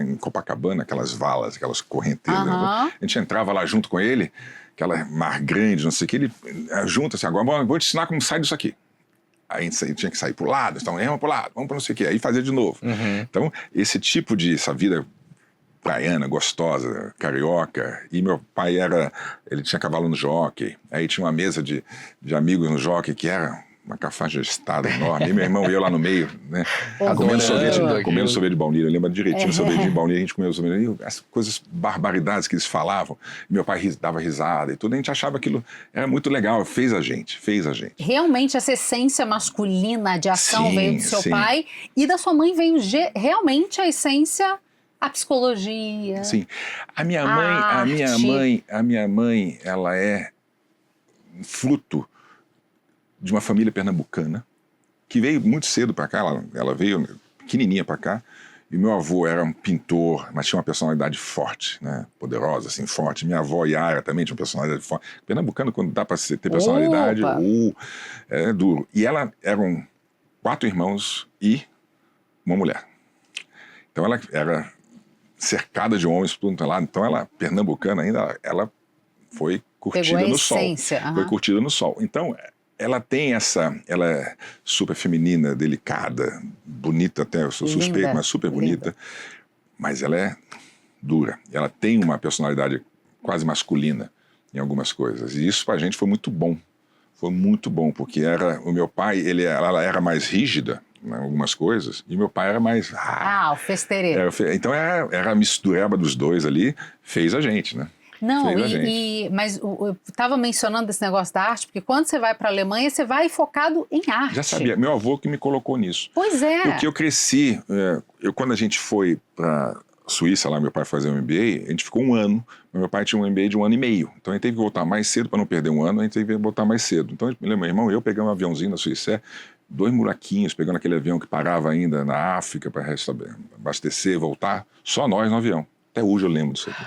em Copacabana, aquelas valas, aquelas correntezas. A gente entrava lá junto com ele, aquela mar grande, não sei o que, ele junto assim, agora vou te ensinar como sai disso aqui. Aí a gente tinha que sair pro lado, então vamos pro lado, vamos para não sei o que, aí fazia de novo. Então, esse tipo essa vida praiana, gostosa, carioca, e meu pai ele tinha cavalo no jockey, aí tinha uma mesa de amigos no jockey que era uma cafajestada enorme, e meu irmão ia lá no meio, né, comendo sorvete de baunilha, eu lembro direitinho, sorvete de baunilha, a gente comia sorvete, as coisas, barbaridades que eles falavam, e meu pai dava risada e tudo, a gente achava aquilo, era muito legal, fez a gente. Realmente essa essência masculina de ação veio do seu pai, e da sua mãe veio realmente a essência... A psicologia. Sim. A minha mãe, ela é fruto de uma família pernambucana que veio muito cedo para cá. Ela veio pequenininha para cá. E meu avô era um pintor, mas tinha uma personalidade forte, né? Poderosa, assim, forte. Minha avó, Yara, também tinha uma personalidade forte. Pernambucano, quando dá para ter personalidade, Opa! é duro. E ela eram 4 irmãos e uma mulher. Então ela era cercada de homens por todo lado. Então ela, pernambucana ainda, ela foi curtida Pegou a no sol. essência. Foi curtida no sol. Então ela tem ela é super feminina, delicada, bonita até, eu sou suspeito, Linda, mas super bonita. linda. Mas ela é dura. Ela tem uma personalidade quase masculina em algumas coisas. E isso pra gente foi muito bom. Foi muito bom, porque o meu pai, ela era mais rígida em algumas coisas, e meu pai era mais... O festeirê. Então era a mistureba dos dois ali, fez a gente, né? Não, Fez a gente. mas eu estava mencionando esse negócio da arte, porque quando você vai para a Alemanha, você vai focado em arte. Já sabia, meu avô que me colocou nisso. Pois é. Porque eu cresci, quando a gente foi para Suíça, lá meu pai fazia um MBA, a gente ficou 1 ano, meu pai tinha um MBA de 1 ano e meio, então a gente teve que voltar mais cedo para não perder 1 ano, a gente teve que voltar mais cedo. Então, meu irmão e eu pegamos um aviãozinho na Suíça, 2 buraquinhos, pegando aquele avião que parava ainda na África para abastecer, voltar, só nós no avião. Até hoje eu lembro disso aqui.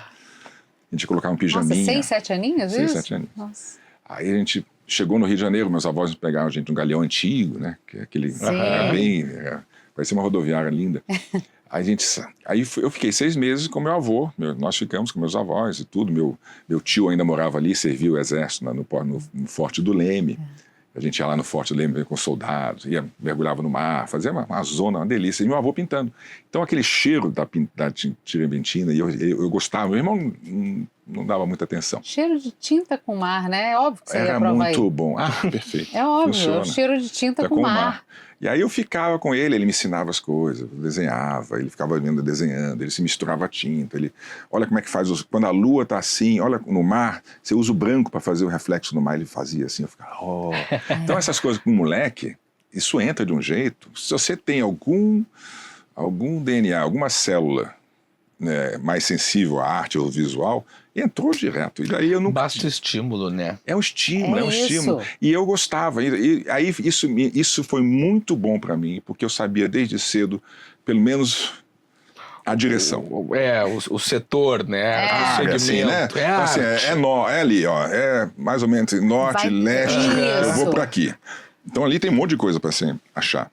A gente colocava um pijaminha. Nossa, 6, 7 aninhos, 6, isso? 7 anos. Nossa. Aí a gente chegou no Rio de Janeiro, meus avós pegaram a gente num galeão antigo, né? Que é aquele... parecia uma rodoviária linda. Aí eu fiquei 6 meses com meu avô, nós ficamos com meus avós e tudo. Meu tio ainda morava ali, serviu o exército no Forte do Leme. A gente ia lá no Forte do Leme com soldados, mergulhava no mar, fazia uma zona, uma delícia. E meu avô pintando. Então aquele cheiro da tirbentina, e eu gostava. Meu irmão não dava muita atenção. Cheiro de tinta com mar, né? É óbvio que você ia Era provar muito aí. bom. Perfeito. É óbvio, Funciona. o cheiro de tinta com mar. E aí eu ficava com ele me ensinava as coisas, eu desenhava, ele ficava vendo desenhando, ele se misturava a tinta, olha como é que faz, quando a lua tá assim, olha no mar, você usa o branco para fazer o reflexo no mar, ele fazia assim, eu ficava, Então essas coisas com o moleque, isso entra de um jeito, se você tem algum DNA, alguma célula, né, mais sensível à arte ou visual, entrou direto. E daí eu não... Basta estímulo, né? É um estímulo, É um estímulo. E eu gostava. E aí isso foi muito bom para mim, porque eu sabia desde cedo, pelo menos, a direção. O setor, né? O segmento. Assim, né? Arte. É ali, ó. É mais ou menos norte, leste, eu vou Isso. para aqui. Então ali tem um monte de coisa para você achar.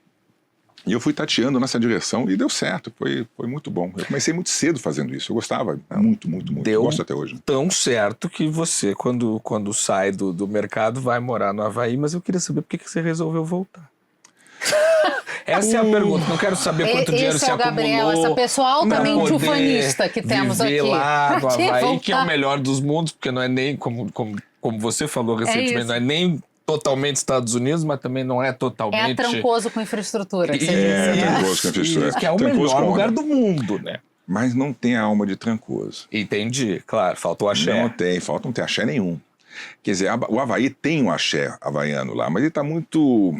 E eu fui tateando nessa direção e deu certo, foi muito bom. Eu comecei muito cedo fazendo isso, eu gostava muito, muito, muito. Deu Gosto até hoje. tão certo que você, quando sai do mercado, vai morar no Havaí, mas eu queria saber por que você resolveu voltar. Essa é a pergunta, não quero saber quanto dinheiro Esse você é o Gabriel, acumulou. essa pessoa altamente pra poder ufanista que temos viver aqui. lá no Pra que Havaí, que é o voltar? melhor dos mundos, porque não é nem, como você falou recentemente, isso. não é nem totalmente Estados Unidos, mas também não é totalmente... É trancoso com infraestrutura, que você É, disse, né? Trancoso com infraestrutura. Isso, que é o Trancoso melhor com lugar onda. do mundo, né? Mas não tem a alma de Trancoso. Entendi, claro, faltou axé. Não tem, não tem axé nenhum. Quer dizer, o Havaí tem um axé havaiano lá, mas ele está muito...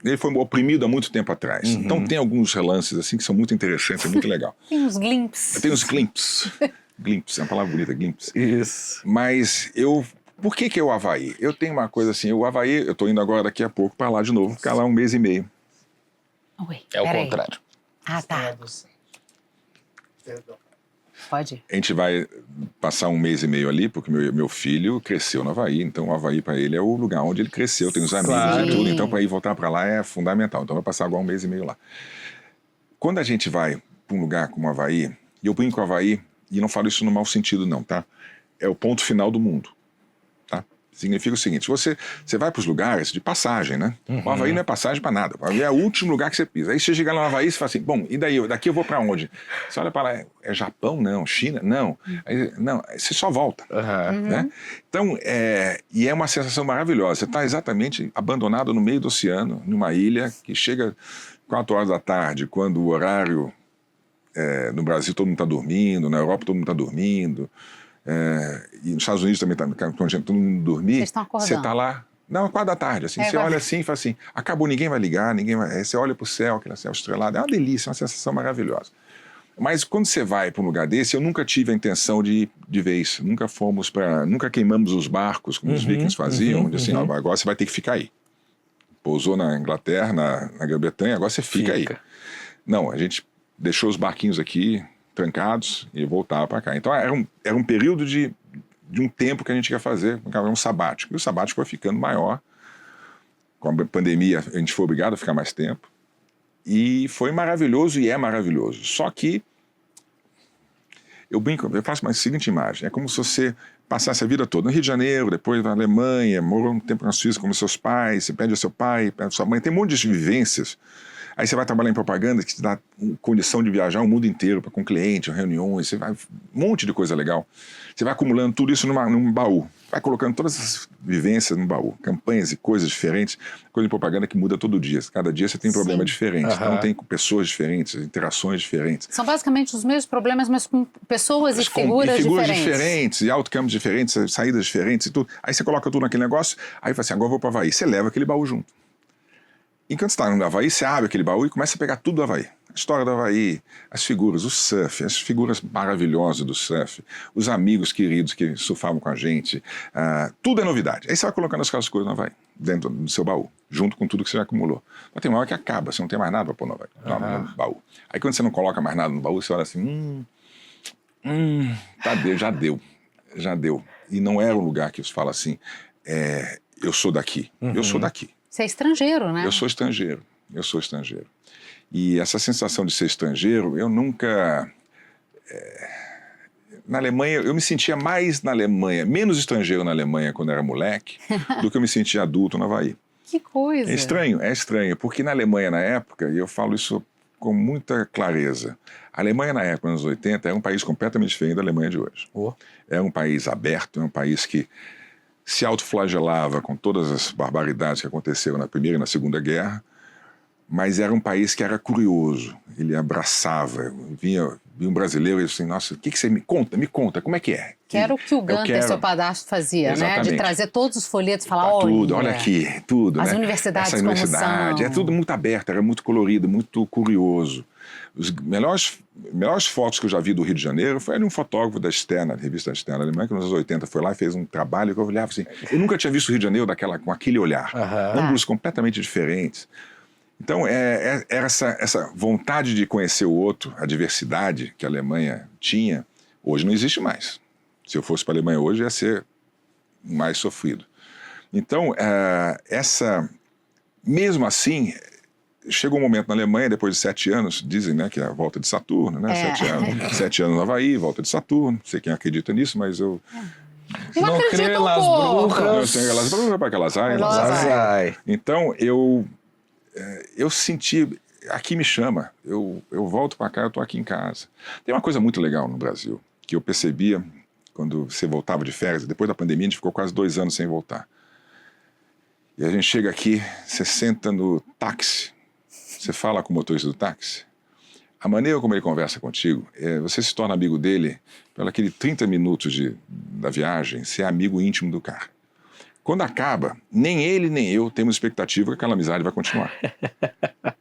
Ele foi oprimido há muito tempo atrás. Então tem alguns relances assim que são muito interessantes, é muito legal. Tem uns glimpses. Tem uns glimpses. Glimpses, é uma palavra bonita, glimpses. Isso. Mas por que é o Havaí? Eu tenho uma coisa assim, o Havaí, eu estou indo agora daqui a pouco para lá de novo, ficar lá 1 mês e meio. Ui, É o peraí. contrário. Ah, tá. Pode ir. A gente vai passar 1 mês e meio ali, porque meu filho cresceu no Havaí, então o Havaí para ele é o lugar onde ele cresceu, tem os amigos Claro. e tudo, então para ir voltar para lá é fundamental. Então vai passar agora 1 mês e meio lá. Quando a gente vai para um lugar como o Havaí, e eu brinco com o Havaí, e não falo isso no mau sentido não, tá? É o ponto final do mundo, tá? Significa o seguinte, você vai para os lugares de passagem, né? O Havaí não é passagem para nada, o Havaí é o último lugar que você pisa. Aí você chega lá no Havaí e fala assim, bom, e daí? Daqui eu vou para onde? Você olha para lá, é Japão? Não. China? Não. Aí você só volta. Né? Então, e é uma sensação maravilhosa. Você está exatamente abandonado no meio do oceano, numa ilha que chega 4 horas da tarde, quando o horário no Brasil todo mundo está dormindo, na Europa todo mundo está dormindo, e nos Estados Unidos também está todo mundo dormir. Vocês estão acordando. Você está lá, não, 4 da tarde, assim, você olha assim e fala assim, acabou, ninguém vai ligar, você olha para o céu, aquele céu estrelado, é uma delícia, é uma sensação maravilhosa. Mas quando você vai para um lugar desse, eu nunca tive a intenção de ver isso. Nunca queimamos os barcos, como os vikings faziam, onde assim, agora você vai ter que ficar aí. Pousou na Inglaterra, na Grã-Bretanha, agora você fica aí. Não, a gente deixou os barquinhos aqui trancados e voltava para cá. Então era um período de um tempo que a gente ia fazer, um sabático. E o sabático foi ficando maior. Com a pandemia, a gente foi obrigado a ficar mais tempo. E foi maravilhoso e é maravilhoso. Só que eu faço uma seguinte imagem. É como se você passasse a vida toda no Rio de Janeiro, depois na Alemanha, morou um tempo na Suíça com seus pais, você pede ao seu pai, pede a sua mãe, tem um monte de vivências. Aí você vai trabalhar em propaganda que te dá condição de viajar o mundo inteiro com clientes, reuniões, você vai, um monte de coisa legal. Você vai acumulando tudo isso num baú, vai colocando todas essas vivências no baú, campanhas e coisas diferentes, coisa de propaganda que muda todo dia. Cada dia você tem um problema diferente, então tem pessoas diferentes, interações diferentes. São basicamente os mesmos problemas, mas com pessoas e figuras diferentes, e outcomes diferentes, saídas diferentes e tudo. Aí você coloca tudo naquele negócio, aí fala assim, agora eu vou para o Havaí. Você leva aquele baú junto. Enquanto você está no Havaí, você abre aquele baú e começa a pegar tudo do Havaí. A história do Havaí, as figuras, o surf, as figuras maravilhosas do surf, os amigos queridos que surfavam com a gente, tudo é novidade. Aí você vai colocando aquelas coisas no Havaí, dentro do seu baú, junto com tudo que você já acumulou. Mas tem uma hora que acaba, você não tem mais nada para pôr no Havaí, no baú. Aí quando você não coloca mais nada no baú, você olha assim, já deu. E não era um lugar que você fala assim, eu sou daqui, eu sou daqui. Você é estrangeiro, né? Eu sou estrangeiro. E essa sensação de ser estrangeiro, eu nunca... Na Alemanha, eu me sentia mais na Alemanha, menos estrangeiro na Alemanha quando era moleque, do que eu me sentia adulto no Havaí. Que coisa! É estranho, porque na Alemanha na época, e eu falo isso com muita clareza, a Alemanha na época, nos anos 80, era um país completamente diferente da Alemanha de hoje. É um país aberto, é um país que se autoflagelava com todas as barbaridades que aconteceram na Primeira e na Segunda Guerra, mas era um país que era curioso, ele abraçava, vinha um brasileiro e disse assim, nossa, o que você me conta, como é que é? Que era o que o Gunther, seu padrasto, fazia, né? De trazer todos os folhetos e falar, olha aqui, tudo, as né? universidades Essa universidade, é tudo muito aberto, era muito colorido, muito curioso. Os melhores fotos que eu já vi do Rio de Janeiro foi de um fotógrafo da Stern, revista Stern alemã, que nos anos 80 foi lá e fez um trabalho que eu olhava assim, eu nunca tinha visto o Rio de Janeiro com aquele olhar, ângulos completamente diferentes. Então, era essa vontade de conhecer o outro, a diversidade que a Alemanha tinha, hoje não existe mais. Se eu fosse para a Alemanha hoje, ia ser mais sofrido. Então, mesmo assim, chegou um momento na Alemanha, depois de 7 anos, dizem, né, que é a volta de Saturno, né? 7 anos no Havaí, volta de Saturno, não sei quem acredita nisso, mas eu... Não acredito um pouco. Eu tenho aquelas bruxas para aquelas ai. Então, eu senti, aqui me chama, eu volto para cá, eu estou aqui em casa. Tem uma coisa muito legal no Brasil, que eu percebia quando você voltava de férias, depois da pandemia a gente ficou quase 2 anos sem voltar. E a gente chega aqui, você senta no táxi, você fala com o motorista do táxi, a maneira como ele conversa contigo, você se torna amigo dele pelo aquele 30 minutos da viagem, você é amigo íntimo do cara. Quando acaba, nem ele nem eu temos expectativa que aquela amizade vai continuar.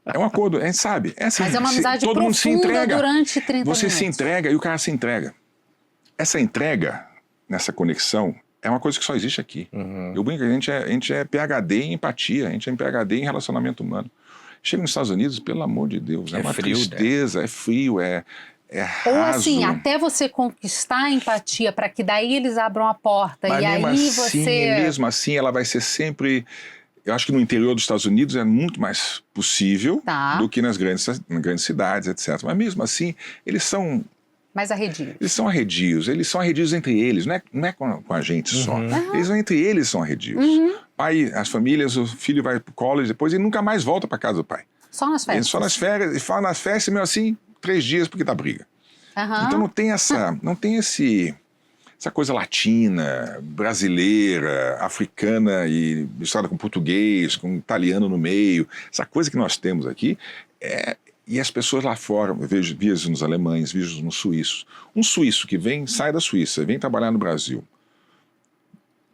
É um acordo, a gente sabe. Mas é uma amizade todo mundo se entrega durante 30 minutos. Você se entrega e o cara se entrega. Essa entrega, nessa conexão, é uma coisa que só existe aqui. Eu brinco, a gente é PhD em empatia, a gente é PhD em relacionamento humano. Chega nos Estados Unidos, pelo amor de Deus, é uma frio, tristeza, né? É frio, é raso. Ou assim, até você conquistar a empatia para que daí eles abram a porta. Mas e aí você... Mesmo assim, ela vai ser sempre... Eu acho que no interior dos Estados Unidos é muito mais possível do que nas grandes cidades, etc. Mas mesmo assim, eles são... mais arredios. Eles são arredios entre eles, não é com a gente só. Eles entre eles são arredios. Pai, as famílias, o filho vai pro college depois e nunca mais volta para casa do pai. Só nas férias. Só nas férias, e fala nas festas, mesmo assim, 3 dias porque tá briga. Então não tem essa coisa latina, brasileira, africana e misturada com português, com italiano no meio. Essa coisa que nós temos aqui e as pessoas lá fora, eu vejo nos alemães, vejo nos suíços. Um suíço que sai da Suíça, vem trabalhar no Brasil.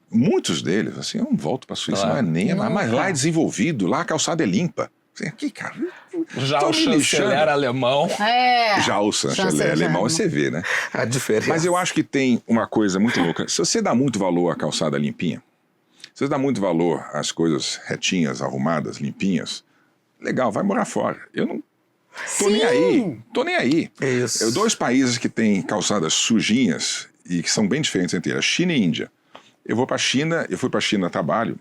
Muitos deles, assim, eu não volto para a Suíça, não é nem, mas lá é desenvolvido, lá a calçada é limpa. Aqui, cara, já o chanceler alemão. Já o chanceler alemão, você vê, né? A diferença. Mas eu acho que tem uma coisa muito louca. Se você dá muito valor à calçada limpinha, se você dá muito valor às coisas retinhas, arrumadas, limpinhas, legal, vai morar fora. Eu Tô nem aí, tô nem aí. É isso. Dois países que têm calçadas sujinhas e que são bem diferentes entre eles, China e Índia. Eu fui para a China a trabalho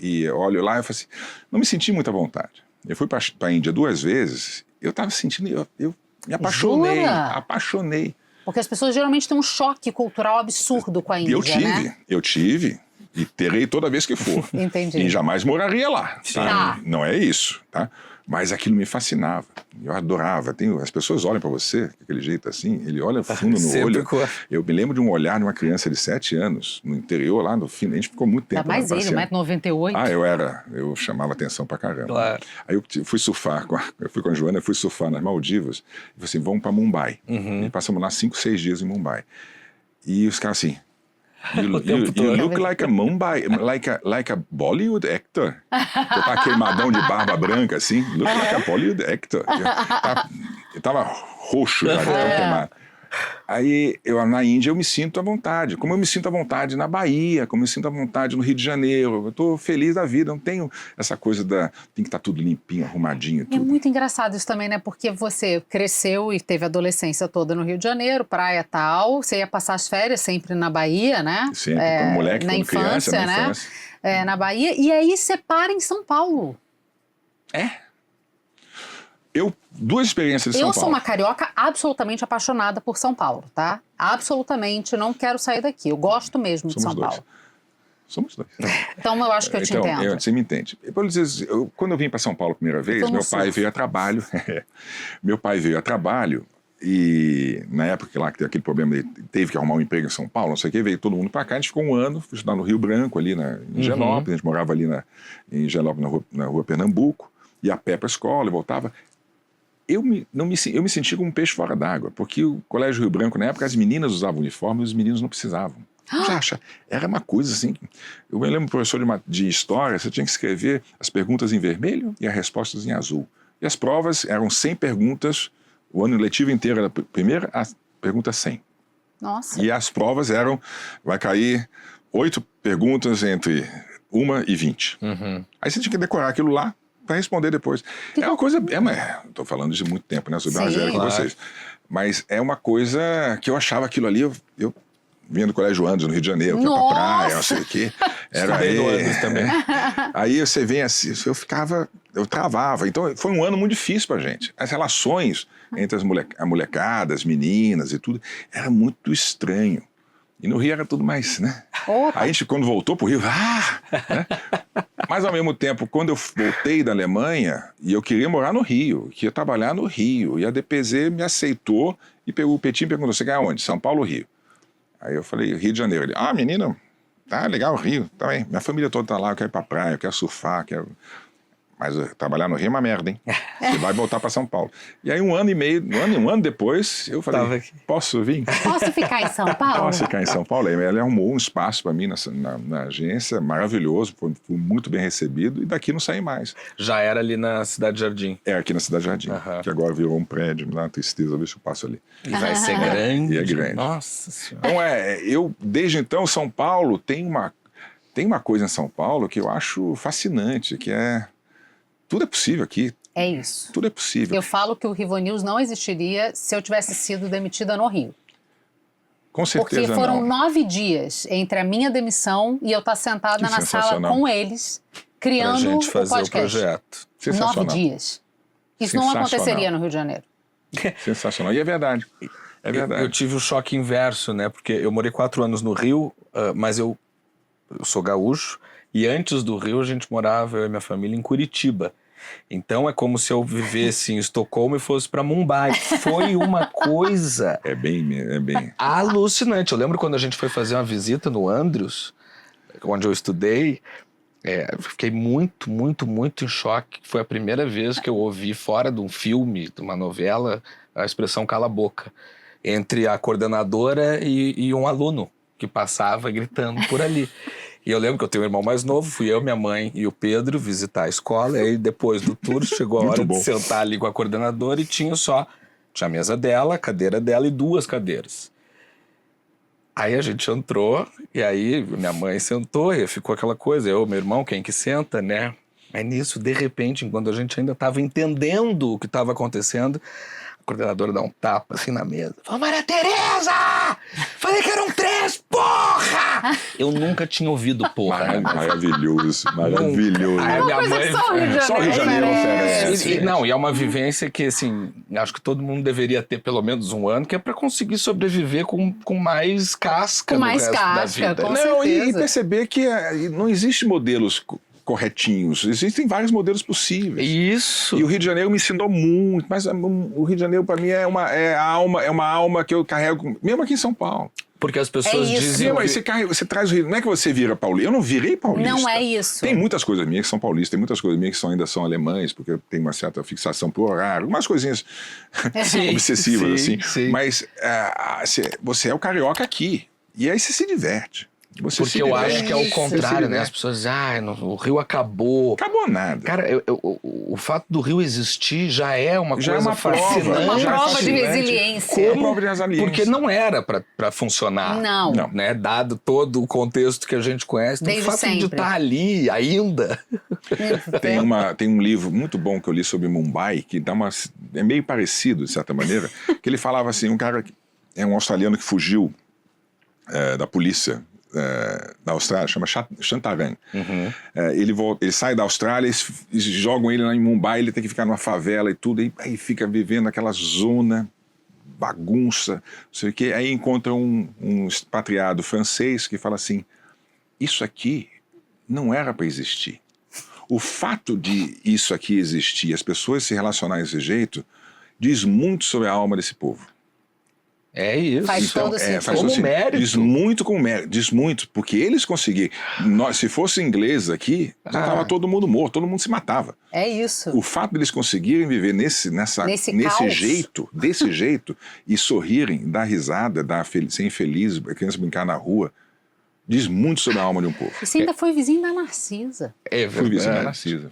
e olho lá e falo assim, não me senti muita vontade. Eu fui para a Índia 2 vezes, eu estava sentindo, eu me apaixonei, Jura? apaixonei. Porque as pessoas geralmente têm um choque cultural absurdo com a Índia, né? Eu tive e terei toda vez que for. Entendi. E jamais moraria lá. Tá? Tá. Não é isso, tá? Mas aquilo me fascinava. Eu adorava. As pessoas olham para você, daquele jeito assim, ele olha fundo no olho. Eu me lembro de um olhar de uma criança de 7 anos, no interior, lá no fim. A gente ficou muito tempo Ainda mais lá ele, passeando. 1,98 m. Eu chamava atenção pra caramba. Claro. Aí eu fui surfar, eu fui com a Joana, fui surfar nas Maldivas, e falei assim, vamos pra Mumbai. E passamos lá 5, 6 dias em Mumbai. E os caras assim, you look like a Mumbai, like a Bollywood actor. Eu tava queimadão de barba branca, assim, look like a Bollywood actor. Eu tava roxo já, de tão queimado. Aí, na Índia, eu me sinto à vontade. Como eu me sinto à vontade na Bahia, como eu me sinto à vontade no Rio de Janeiro. Eu estou feliz da vida, não tenho essa coisa tem que estar tudo limpinho, arrumadinho. É Tudo. muito engraçado isso também, né? Porque você cresceu e teve a adolescência toda no Rio de Janeiro, praia e tal. Você ia passar as férias sempre na Bahia, né? Sempre, quando moleque, na quando infância, criança, né? infância. Na Bahia. E aí você para em São Paulo. Duas experiências de São Eu Paulo. sou uma carioca absolutamente apaixonada por São Paulo, tá? Absolutamente, não quero sair daqui. Eu gosto mesmo de São Paulo. Somos dois. Então eu acho que eu te entendo. Você me entende. Quando eu vim para São Paulo a primeira vez, meu pai veio a trabalho. Meu pai veio a trabalho e na época lá que teve aquele problema, ele teve que arrumar um emprego em São Paulo, não sei o que, veio todo mundo para cá, a gente ficou 1 ano, fui estudar no Rio Branco, ali em Genópolis, a gente morava ali em Genópolis, na rua Pernambuco, ia a pé para a escola e voltava. Eu me senti como um peixe fora d'água, porque o Colégio Rio Branco, na época, as meninas usavam uniforme e os meninos não precisavam. Era uma coisa assim. Eu me lembro, professor de história, você tinha que escrever as perguntas em vermelho e as respostas em azul. E as provas eram 100 perguntas, o ano letivo inteiro era a primeira, a pergunta 100. Nossa. E as provas vai cair 8 perguntas entre 1 e 20. Aí você tinha que decorar aquilo lá para responder depois. É uma coisa... Estou falando de muito tempo, né? Sou mais velho que vocês. Mas é uma coisa que eu achava aquilo ali... Eu vinha do Colégio Andes, no Rio de Janeiro, que ia pra praia, não sei o quê. Estudei no Andes também. Aí você vem assim, eu travava. Então foi um ano muito difícil pra gente. As relações entre a molecada, as meninas e tudo, era muito estranho. E no Rio era tudo mais, né? Opa. Aí a gente, quando voltou pro Rio, né? Mas ao mesmo tempo, quando eu voltei da Alemanha, e eu queria morar no Rio, queria trabalhar no Rio, e a DPZ me aceitou, e o Petinho perguntou, você quer aonde? São Paulo ou Rio? Aí eu falei, Rio de Janeiro. Ele, menina, tá legal, Rio, também. Minha família toda tá lá, eu quero ir pra praia, eu quero surfar, Mas trabalhar no Rio é uma merda, hein? Você vai voltar para São Paulo. E aí um ano depois, eu falei, posso vir? Posso ficar em São Paulo? Posso ficar em São Paulo. Aí ela arrumou um espaço para mim na agência, maravilhoso, fui muito bem recebido, e daqui não saí mais. Já era ali na Cidade Jardim. Aqui na Cidade Jardim, que agora virou um prédio, me dá uma tristeza, ver se eu passo ali. E vai ser grande. E é grande. Nossa Senhora. Então desde então, São Paulo tem uma coisa em São Paulo que eu acho fascinante, que é... Tudo é possível aqui. É isso. Tudo é possível. Eu falo que o Rivo News não existiria se eu tivesse sido demitida no Rio. Com certeza Porque foram não. 9 dias entre a minha demissão e eu estar sentada na sala com eles, criando pra gente o fazer podcast. o projeto. 9 dias. Isso não aconteceria no Rio de Janeiro. Sensacional. E é verdade. É verdade. Eu tive o choque inverso, né? Porque eu morei 4 anos no Rio, mas eu sou gaúcho, e antes do Rio a gente morava, eu e minha família, em Curitiba. Então é como se eu vivesse em Estocolmo e fosse para Mumbai. Foi uma coisa É bem alucinante. Eu lembro quando a gente foi fazer uma visita no Andrews, onde eu estudei, fiquei muito, muito, muito em choque. Foi a primeira vez que eu ouvi, fora de um filme, de uma novela, a expressão cala a boca, entre a coordenadora e um aluno que passava gritando por ali. E eu lembro que eu tenho um irmão mais novo, fui eu, minha mãe e o Pedro visitar a escola, e aí depois do tour chegou a hora de sentar ali com a coordenadora e tinha a mesa dela, a cadeira dela e 2 cadeiras. Aí a gente entrou, e aí minha mãe sentou, e ficou aquela coisa, eu, meu irmão, quem que senta, né? Aí nisso, de repente, enquanto a gente ainda estava entendendo o que estava acontecendo, a coordenadora dá um tapa assim na mesa. Fala, Maria Tereza! Falei que eram 3, porra! Eu nunca tinha ouvido porra. Maravilhoso, maravilhoso. Aí minha mãe... Só o Rio de Janeiro oferece. Não, e é uma vivência que, assim, acho que todo mundo deveria ter pelo menos um ano, que é para conseguir sobreviver com mais casca Com mais no resto da casca, vida. com Não, e certeza. perceber que não existe modelos corretinhos, existem vários modelos possíveis. Isso. E o Rio de Janeiro me ensinou muito, mas o Rio de Janeiro para mim é uma alma que eu carrego, mesmo aqui em São Paulo. Porque as pessoas É isso. dizem... Não, mas você traz o Rio, não é que você vira paulista, eu não virei paulista. Não é isso. Tem muitas coisas minhas que são paulistas, tem muitas coisas minhas que ainda são alemães, porque tem uma certa fixação por horário, umas coisinhas obsessivas, sim, assim. sim. Mas você é o carioca aqui, e aí você se diverte. Você Porque se eu diverte. acho que é o Isso. contrário, né? Você As pessoas dizem, o Rio acabou. Acabou nada. Cara, o fato do Rio existir já é uma Já é coisa uma prova. fascinante. Uma Já é prova de fascinante. resiliência. Uma prova de resiliência. Porque não era pra funcionar. Não. Não. Né? Dado todo o contexto que a gente conhece. Então, o Desde fato de sempre. estar ali ainda... Tem um livro muito bom que eu li sobre Mumbai, que é meio parecido, de certa maneira, que ele falava assim, um cara, é um australiano que fugiu da polícia da Austrália, chama Shantaran. Uhum. Ele sai da Austrália, eles jogam ele lá em Mumbai, ele tem que ficar numa favela e tudo, aí fica vivendo aquela zona, bagunça, não sei o quê, aí encontra um expatriado francês que fala assim, isso aqui não era para existir. O fato de isso aqui existir, as pessoas se relacionarem desse jeito, diz muito sobre a alma desse povo. É isso. Faz todo sentido. faz Como todo sentido. mérito. Diz muito com mérito, diz muito, porque eles conseguiram. Se fosse inglês aqui, já estava todo mundo morto, todo mundo se matava. É isso. O fato deles conseguirem viver nesse caos. desse jeito, e sorrirem, dar risada, ser infeliz, a criança brincar na rua, diz muito sobre a alma de um povo. E você ainda foi vizinho da Narcisa. É Fui vizinho da verdade. Narcisa.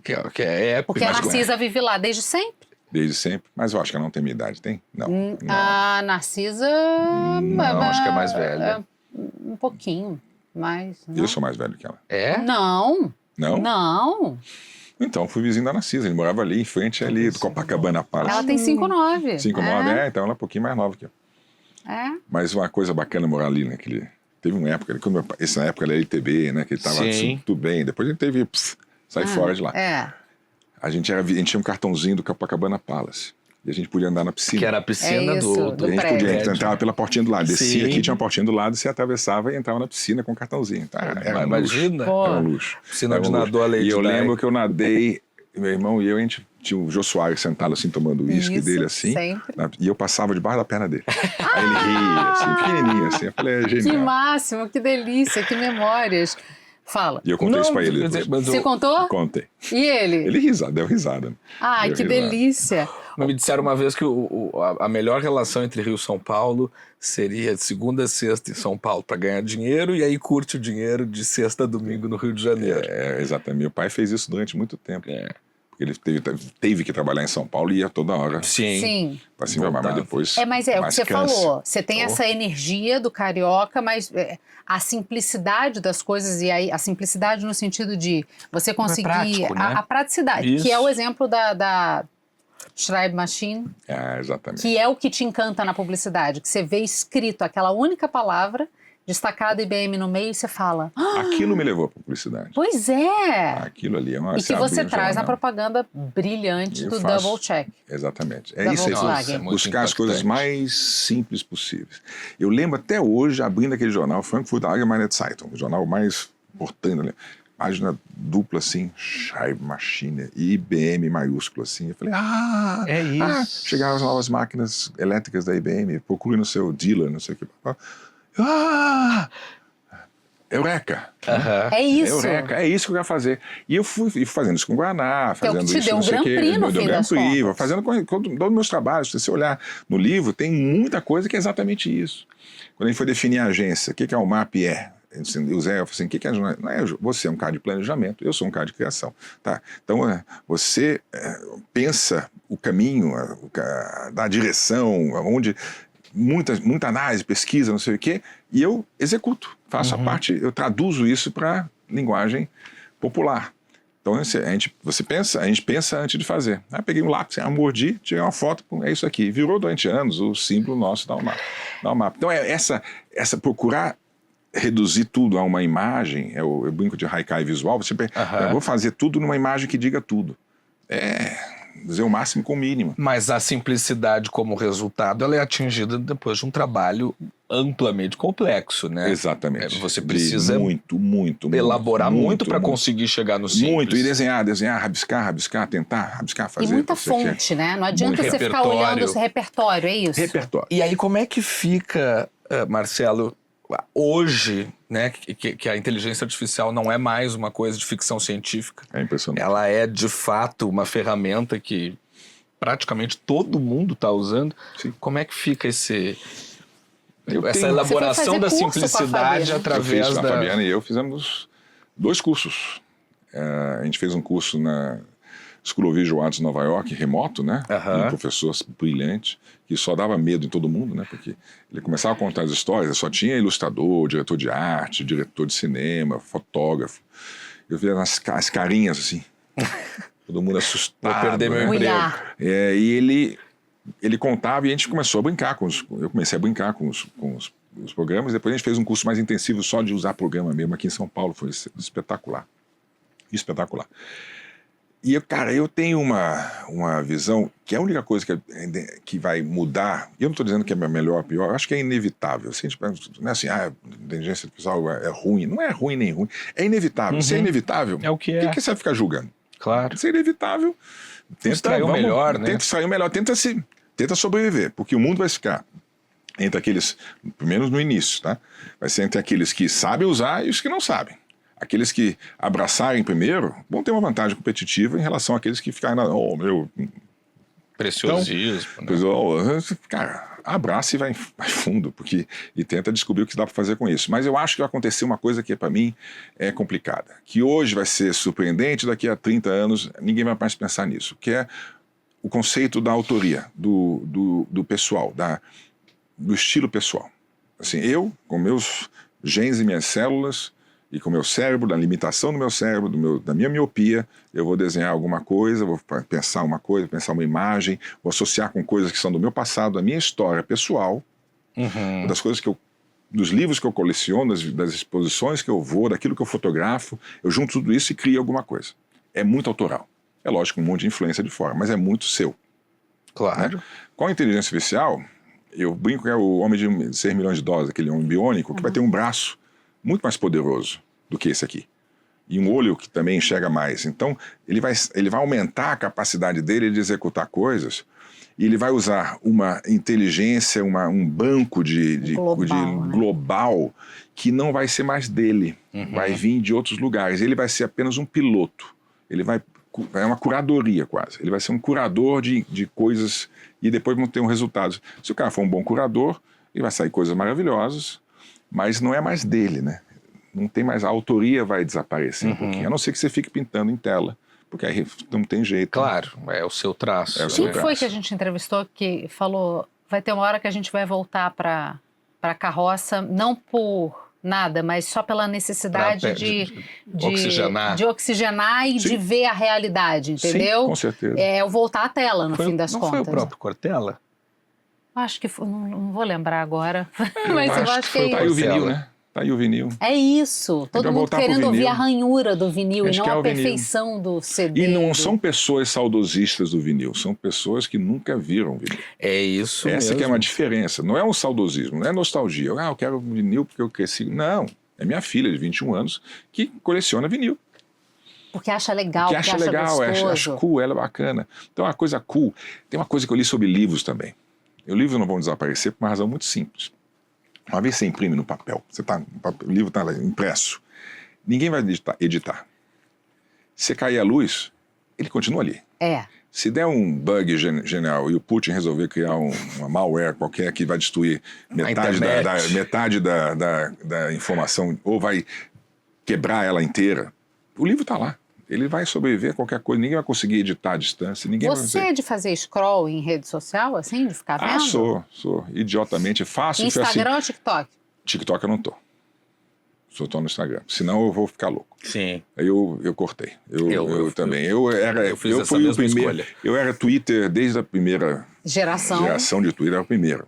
Que é épico. Porque a mas- Narcisa vive lá desde sempre. Desde sempre. Mas eu acho que ela não tem minha idade, tem? Não. Não. A Narcisa... Não, acho que é mais velha. Um pouquinho, mas... Eu sou mais velho que ela. É? Não, Não? não. Então, fui vizinho da Narcisa. Ele morava ali, em frente ali, do Copacabana Palace. Ela tem 5'9". 5'9", então ela é um pouquinho mais nova que eu. É. Mas uma coisa bacana morar ali naquele... Teve uma época, essa época da LTB, né? Que ele tava Sim. assim, tudo bem. Depois ele teve... sai fora de lá. É. A gente tinha um cartãozinho do Copacabana Palace. E a gente podia andar na piscina. Que era a piscina É isso, do do A gente prédio. podia entrar pela portinha do lado. Descia Sim. aqui, tinha uma portinha do lado, você atravessava e entrava na piscina com o cartãozinho. Tá? Era um luxo. Imagina. Pô. Era um luxo. Piscina Era de um luxo. nadou a Lady E eu Di. lembro que eu nadei, meu irmão e eu, a gente tinha o Jô Soares sentado assim, tomando o uísque Isso, dele assim. sempre. E eu passava debaixo da perna dele. Aí ele ria, assim, pequenininho assim. Eu falei, é Que genial. máximo, que delícia, que memórias. Fala. E eu contei isso pra ele quer dizer, depois. mas Você contou? Contei. E ele? Ele deu risada. Ai, Deu que risada. delícia. Mas me disseram uma vez que a melhor relação entre Rio e São Paulo seria de segunda a sexta em São Paulo para ganhar dinheiro e aí curte o dinheiro de sexta a domingo no Rio de Janeiro. Exatamente. Meu pai fez isso durante muito tempo. É. Porque ele teve que trabalhar em São Paulo e ia toda hora. Sim. Sim. Pra cima e pra baixo, mas Voltava. depois. Mas é o que mais você cansa. falou. Você tem essa energia do carioca, mas a simplicidade das coisas, e aí a simplicidade no sentido de você conseguir prático, né? a praticidade, Isso. que é o exemplo da Schreibmaschine, Exatamente. que é o que te encanta na publicidade, que você vê escrito aquela única palavra, destacada IBM no meio, e você fala, Aquilo me levou pra publicidade. pois é! Aquilo ali é uma. E que você traz na propaganda brilhante Eu do faço. Double Check. Exatamente. É Da isso aí. Volkswagen. Muito Buscar as impactante. coisas mais simples possíveis. Eu lembro até hoje, abrindo aquele jornal, Frankfurter Allgemeine Zeitung, o jornal mais importante, né? Página dupla assim, Schreibmaschine, e IBM maiúsculo assim. Eu falei, É isso. chegaram as novas máquinas elétricas da IBM, procure no seu dealer, não sei o que. Eureka! Aham. É isso. Eureka, é isso que eu quero fazer. E eu fui fazendo isso com o Guaraná, Que é o que fazendo te isso, deu não um sei o Grand quê, Prix no me deu fim Grand das Prix, contas. fazendo com todos os meus trabalhos. Se você olhar no livro, tem muita coisa que é exatamente isso. Quando a gente foi definir a agência, o que é o MAP é? O Zé falou assim, o que é jornalismo? Não é, você é um cara de planejamento, eu sou um cara de criação. Tá? Então, você pensa o caminho, da direção, onde muita análise, pesquisa, não sei o quê, e eu executo, faço a parte, eu traduzo isso para linguagem popular. Então a gente pensa antes de fazer. Aí peguei um lápis, mordi, tirei uma foto, é isso aqui. Virou durante anos o símbolo nosso da UMAP. Então essa procurar reduzir tudo a uma imagem, eu brinco de haikai visual, eu vou fazer tudo numa imagem que diga tudo. Dizer o máximo com o mínimo. Mas a simplicidade como resultado, ela é atingida depois de um trabalho amplamente complexo, né? Exatamente. Você precisa muito elaborar muito para conseguir chegar no simples. Muito, e desenhar, rabiscar, tentar, fazer. E muita fonte, né? Não adianta você ficar olhando esse repertório, é isso? Repertório. E aí como é que fica, Marcelo, hoje, né, que a inteligência artificial não é mais uma coisa de ficção científica. É impressionante. Ela é, de fato, uma ferramenta que praticamente todo mundo está usando. Sim. Como é que fica essa elaboração da simplicidade através A da... Fabiana e eu fizemos 2 cursos. A gente fez um curso na School of Visual Arts Nova York, remoto, né? Um professor brilhante, que só dava medo em todo mundo, né? Porque ele começava a contar as histórias, só tinha ilustrador, diretor de arte, diretor de cinema, fotógrafo. Eu via as carinhas assim, todo mundo assustado. Vou perder meu emprego. E ele contava e a gente começou a brincar eu comecei a brincar com os programas. Depois a gente fez um curso mais intensivo só de usar programa mesmo aqui em São Paulo, foi espetacular. Espetacular. E, eu tenho uma visão que a única coisa que vai mudar, e eu não estou dizendo que é melhor ou pior, eu acho que é inevitável. Se a gente não é assim, a inteligência artificial é ruim. Não é ruim nem ruim. É inevitável. Se é inevitável, é o que é. Por que você vai ficar julgando? Claro. Se é inevitável, tenta extrair o melhor, né? Tenta extrair o melhor, tenta sobreviver, porque o mundo vai ficar entre aqueles, pelo menos no início, tá? Vai ser entre aqueles que sabem usar e os que não sabem. Aqueles que abraçarem primeiro vão ter uma vantagem competitiva em relação àqueles que ficarem preciosismo. Então, cara, abraça e vai fundo, e tenta descobrir o que dá para fazer com isso. Mas eu acho que vai acontecer uma coisa que para mim é complicada, que hoje vai ser surpreendente, daqui a 30 anos ninguém vai mais pensar nisso, que é o conceito da autoria, do pessoal, do estilo pessoal. Assim, eu, com meus genes e minhas células, e com o meu cérebro, da limitação do meu cérebro, da minha miopia, eu vou desenhar alguma coisa, vou pensar uma coisa, pensar uma imagem, vou associar com coisas que são do meu passado, da minha história pessoal, das coisas dos livros que eu coleciono, das exposições que eu vou, daquilo que eu fotografo, eu junto tudo isso e crio alguma coisa. É muito autoral. É lógico, um monte de influência de fora, mas é muito seu. Claro. Né? Com a inteligência artificial, eu brinco que é o homem de 6 milhões de dólares, aquele homem biônico, que vai ter um braço muito mais poderoso do que esse aqui. E um olho que também enxerga mais. Então, ele vai aumentar a capacidade dele de executar coisas, e ele vai usar uma inteligência, um banco global que não vai ser mais dele. Vai vir de outros lugares. Ele vai ser apenas um piloto. É uma curadoria quase. Ele vai ser um curador de coisas e depois vão ter um resultado. Se o cara for um bom curador, ele vai sair coisas maravilhosas, mas não é mais dele, né? Não tem mais, a autoria vai desaparecer um pouquinho, a não ser que você fique pintando em tela, porque aí não tem jeito. Claro, né? É o seu traço. Quem foi que a gente entrevistou que falou, vai ter uma hora que a gente vai voltar para a carroça, não por nada, mas só pela necessidade de oxigenar e de ver a realidade, entendeu? Sim, com certeza. É o voltar à tela, no fim das contas. Não foi o próprio Cortella? Acho que foi, não vou lembrar agora, mas eu acho que é isso. Tá aí o vinil, né? Tá aí o vinil. É isso. Todo mundo querendo ouvir a ranhura do vinil e não a perfeição do CD. E não são pessoas saudosistas do vinil, são pessoas que nunca viram vinil. É isso mesmo. Essa que é uma diferença. Não é um saudosismo, não é nostalgia. Eu quero vinil porque eu cresci. Não. É minha filha de 21 anos que coleciona vinil. Porque acha legal, porque acha legal, acha cool, ela é bacana. Então, a coisa cool. Tem uma coisa que eu li sobre livros também. Os livros não vão desaparecer por uma razão muito simples. Uma vez você imprime no papel, o livro está impresso, ninguém vai editar. Se cair a luz, ele continua ali. Se der um bug genial e o Putin resolver criar uma malware qualquer que vai destruir metade da informação, ou vai quebrar ela inteira, o livro está lá. Ele vai sobreviver a qualquer coisa, ninguém vai conseguir editar à distância. Você é de fazer scroll em rede social, assim, de ficar vendo? Sou. Idiotamente fácil. Instagram ou TikTok? TikTok eu não tô. Só tô no Instagram. Senão eu vou ficar louco. Sim. Aí eu cortei. Eu também. Eu fiz essa fui o mesma primeiro. escolha. Eu era Twitter desde a primeira Geração de Twitter, era o primeiro.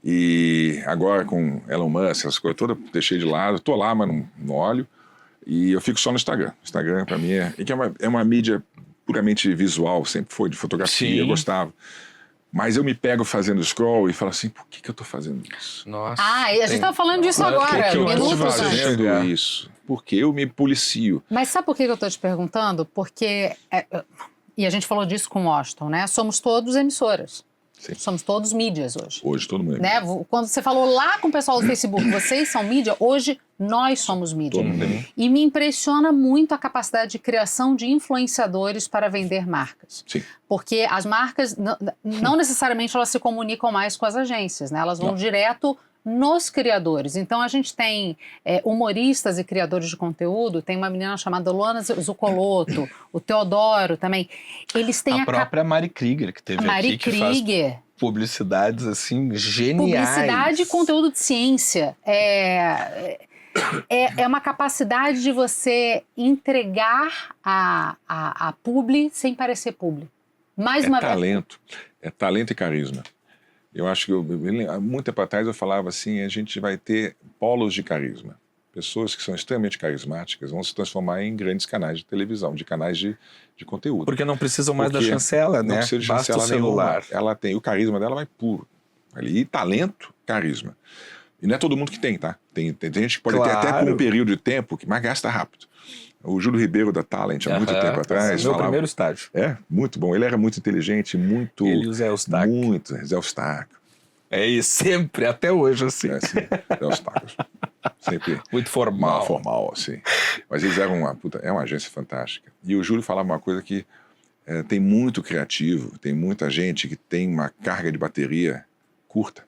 E agora com Elon Musk, essas coisas todas, deixei de lado. Tô lá, mas não olho. E eu fico só no Instagram. Instagram, pra mim, é uma mídia puramente visual. Sempre foi de fotografia, Sim. eu gostava. Mas eu me pego fazendo scroll e falo assim, por que eu tô fazendo isso? Nossa. Ah, e a gente tá falando disso Claro, agora, que eu Eu tô minutos antes. antes. fazendo isso? Porque eu me policio. Mas sabe por que eu tô te perguntando? Porque, e a gente falou disso com o Washington, né? Somos todos emissoras. Sim. Somos todos mídias hoje. Hoje todo mundo Né? Quando você falou lá com o pessoal do Facebook, vocês são mídia, hoje nós somos mídia. Todo mundo é mídia. E me impressiona muito a capacidade de criação de influenciadores para vender marcas. Sim. Porque as marcas, não necessariamente elas se comunicam mais com as agências, né? Elas vão Não. direto nos criadores. Então a gente tem humoristas e criadores de conteúdo, tem uma menina chamada Luana Zuccolotto, o Teodoro também. Eles têm A própria Mari Krieger, que teve Mari aqui, que faz Krieger. publicidades, assim, geniais. Publicidade e conteúdo de ciência. É uma capacidade de você entregar a publi sem parecer publi. Mais uma vez. É talento e carisma. Eu acho que, há muito tempo atrás eu falava assim, a gente vai ter polos de carisma. Pessoas que são extremamente carismáticas vão se transformar em grandes canais de televisão, de canais de conteúdo. Porque não precisam mais Porque da chancela, não né? precisa de Basta o chancela celular. nenhuma. Ela tem, o carisma dela vai puro. Ali, e talento, carisma. E não é todo mundo que tem, tá? Tem gente que pode ter até por um período de tempo, mas gasta rápido. O Júlio Ribeiro da Talent, há muito tempo atrás, Meu falava... primeiro estágio. Muito bom. Ele era muito inteligente, muito... Ele e o Zé Eustáquio. Muito, Zé Eustáquio. É isso, sempre, até hoje, assim. É, assim, Zé Eustáquio. Sempre Muito formal. formal, assim. Mas eles eram uma agência fantástica. E o Júlio falava uma coisa que tem muito criativo, tem muita gente que tem uma carga de bateria curta,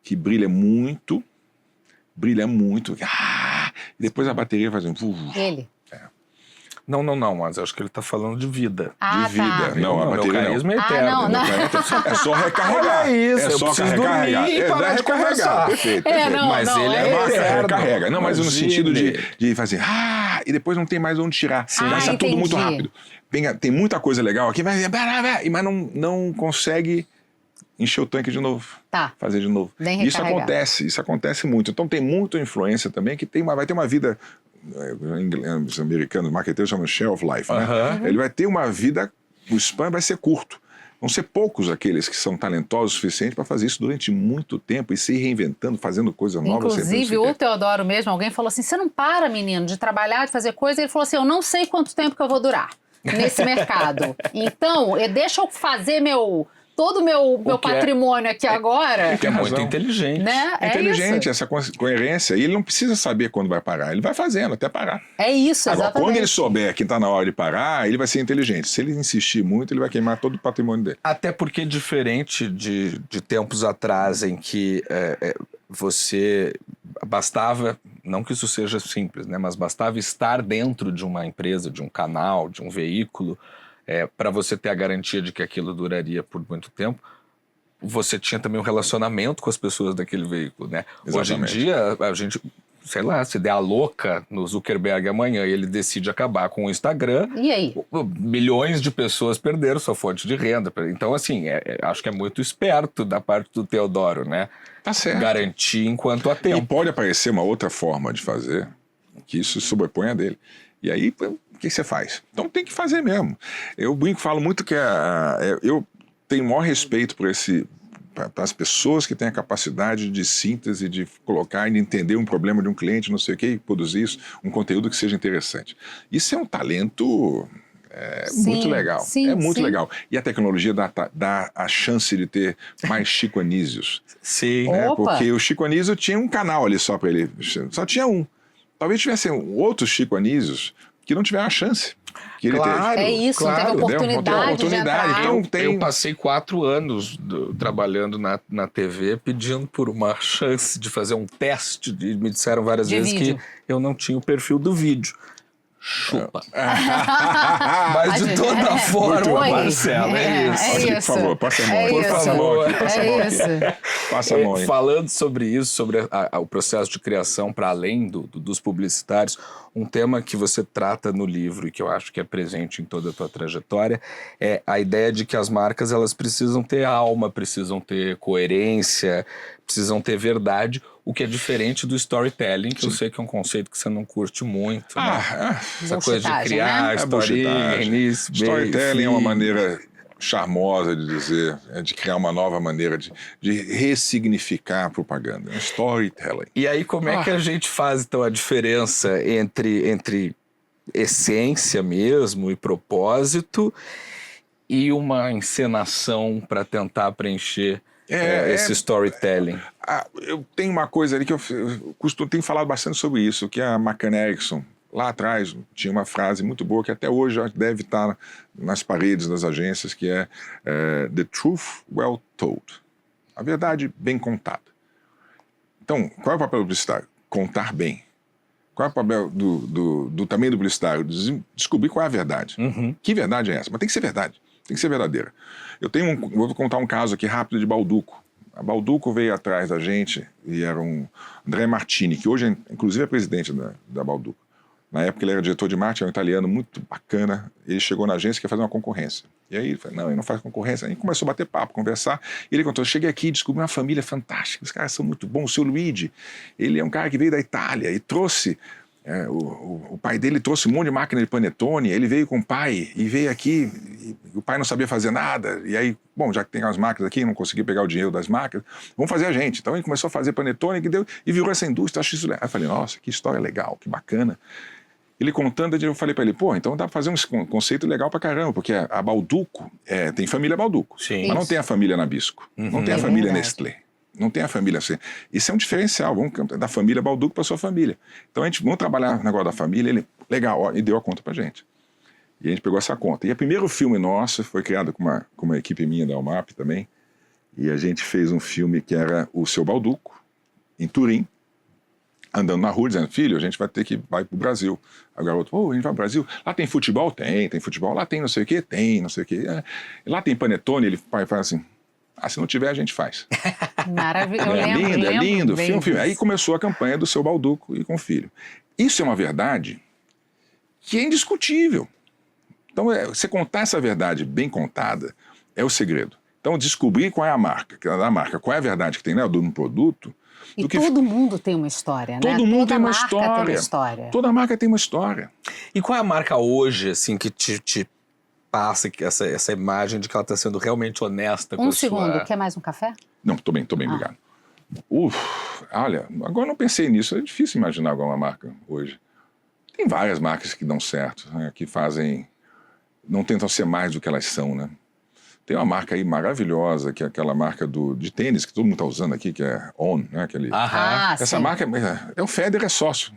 que brilha muito, e depois a bateria faz um... Ele. Não, mas eu acho que ele tá falando de vida. Ah, de vida. tá. Não, a Meu bateria carisma é Ah, eterno. não, não. É só recarregar. Olha isso, é eu só preciso recarregar. dormir e parar de conversar. Perfeito. Não, Mas não, ele é é eterno. Recarrega. Não, mas no Imagine. sentido de fazer... e depois não tem mais onde tirar. Gasta tudo entendi. muito rápido. Tem muita coisa legal aqui, mas não consegue encher o tanque de novo. Tá. Fazer de novo. Nem Isso recarregar. acontece muito. Então tem muita influência também que vai ter uma vida... Os americanos, marqueteiros chamam shelf life, né? Ele vai ter uma vida... O spam vai ser curto. Vão ser poucos aqueles que são talentosos o suficiente para fazer isso durante muito tempo e se reinventando, fazendo coisas novas. Inclusive, o Teodoro mesmo, alguém falou assim, você não para, menino, de trabalhar, de fazer coisa? Ele falou assim, eu não sei quanto tempo que eu vou durar nesse mercado. Então, deixa eu fazer todo o meu patrimônio aqui agora. Que é muito inteligente. Né? É inteligente, isso. essa coerência. E ele não precisa saber quando vai parar. Ele vai fazendo até parar. É isso, Agora, exatamente. quando ele souber que está na hora de parar, ele vai ser inteligente. Se ele insistir muito, ele vai queimar todo o patrimônio dele. Até porque, diferente de tempos atrás em que você bastava, não que isso seja simples, né, mas bastava estar dentro de uma empresa, de um canal, de um veículo, para você ter a garantia de que aquilo duraria por muito tempo. Você tinha também um relacionamento com as pessoas daquele veículo, né? Hoje em dia, a gente, sei lá, se der a louca no Zuckerberg amanhã e ele decide acabar com o Instagram, E aí? milhões de pessoas perderam sua fonte de renda. Então, assim, acho que é muito esperto da parte do Teodoro, né? Tá certo. Garantir enquanto há E tempo. pode aparecer uma outra forma de fazer que isso sobrepõe a dele. E aí, o que você faz? Então tem que fazer mesmo. Eu falo muito que eu tenho o maior respeito por para as pessoas que têm a capacidade de síntese, de colocar e de entender um problema de um cliente, não sei o quê, e produzir isso, um conteúdo que seja interessante. Isso é um talento muito legal. Sim, muito sim. legal. E a tecnologia dá a chance de ter mais Chico Anísios. Sim. Opa! Porque o Chico Anísio tinha um canal ali só para ele. Só tinha um. Talvez tivesse outros Chico Anísios que não tiveram a chance que ele teve. É isso, não teve oportunidade de entrar. Então Eu passei 4 anos trabalhando na TV pedindo por uma chance de fazer um teste. Me disseram várias De vezes vídeo. que eu não tinha o perfil do vídeo. Chupa. Mas de toda forma, Oi. Marcelo, é isso. É Por isso. favor, passa a mão. É Por isso. favor, passa a mão É aqui. isso. Passa a mão aí. Falando sobre isso, sobre o processo de criação para além dos publicitários, um tema que você trata no livro e que eu acho que é presente em toda a tua trajetória é a ideia de que as marcas elas precisam ter alma, precisam ter coerência, precisam ter verdade, o que é diferente do storytelling, que eu sei que é um conceito que você não curte muito, né? Essa coisa de Bullshitagem, criar né? historinha, bullshitagem. início, meio, Storytelling é uma fim. maneira charmosa de dizer, de criar uma nova maneira de ressignificar a propaganda. Storytelling. E aí, como é que a gente faz, então, a diferença entre essência mesmo e propósito e uma encenação para tentar preencher esse storytelling? Eu tenho uma coisa ali que eu tenho falado bastante sobre isso, que é a McCann Erickson. Lá atrás tinha uma frase muito boa que até hoje deve estar nas paredes das agências, que é The truth well told. A verdade bem contada. Então, qual é o papel do publicitário? Contar bem. Qual é o papel também do publicitário? Descobrir qual é a verdade. Uhum. Que verdade é essa? Mas tem que ser verdade, tem que ser verdadeira. Vou contar um caso aqui rápido de Balduco. A Balduco veio atrás da gente e era um André Martini, que hoje inclusive é presidente da Balduco. Na época ele era diretor de marketing, é um italiano muito bacana. Ele chegou na agência e quer fazer uma concorrência. E aí ele falou, não, ele não faz concorrência. Aí começou a bater papo, conversar. E ele contou, cheguei aqui e descobri uma família fantástica. Os caras são muito bons. O seu Luigi, ele é um cara que veio da Itália e trouxe... o pai dele trouxe um monte de máquina de panetone. Ele veio com o pai e veio aqui. E o pai não sabia fazer nada. E aí, bom, já que tem as máquinas aqui, não consegui pegar o dinheiro das máquinas, vamos fazer a gente. Então ele começou a fazer panetone e virou essa indústria. Acho isso legal. Eu falei, nossa, que história legal, que bacana. Ele contando, eu falei para ele, pô, então dá para fazer um conceito legal pra caramba, porque a Balduco tem família Balduco, Sim. mas não tem a família Nabisco, não tem a família Nestlé, não tem a família assim. Isso é um diferencial, vamos da família Balduco para sua família. Então vamos trabalhar o negócio da família, ele, legal, ó, e deu a conta pra gente. E a gente pegou essa conta. E o primeiro filme nosso foi criado com uma equipe minha da UMAP também, e a gente fez um filme que era o Seu Balduco, em Turim, andando na rua, dizendo, filho, a gente vai ter que ir pro Brasil. Aí o garoto, a gente vai pro Brasil. Lá tem futebol? Tem futebol. Lá tem não sei o quê? Tem, não sei o quê. Lá tem panetone? Ele faz assim, se não tiver, a gente faz. Maravilhoso. É lindo. Filme. Aí começou a campanha do Seu Balduco e com o filho. Isso é uma verdade que é indiscutível. Então, você contar essa verdade bem contada é o segredo. Então, descobrir qual é a marca, qual é a verdade que tem no produto. E todo mundo tem uma história, né? Todo mundo tem uma marca história. tem uma história. Toda marca tem uma história. E qual é a marca hoje, assim, que te passa essa imagem de que ela está sendo realmente honesta com a sua... Um segundo, quer mais um café? Não, tô bem, obrigado. Olha, agora não pensei nisso, é difícil imaginar alguma marca hoje. Tem várias marcas que dão certo, né, que não tentam ser mais do que elas são, né? Tem uma marca aí maravilhosa, que é aquela marca de tênis que todo mundo está usando aqui, que é On, né? Essa sim. marca, o Federer é sócio.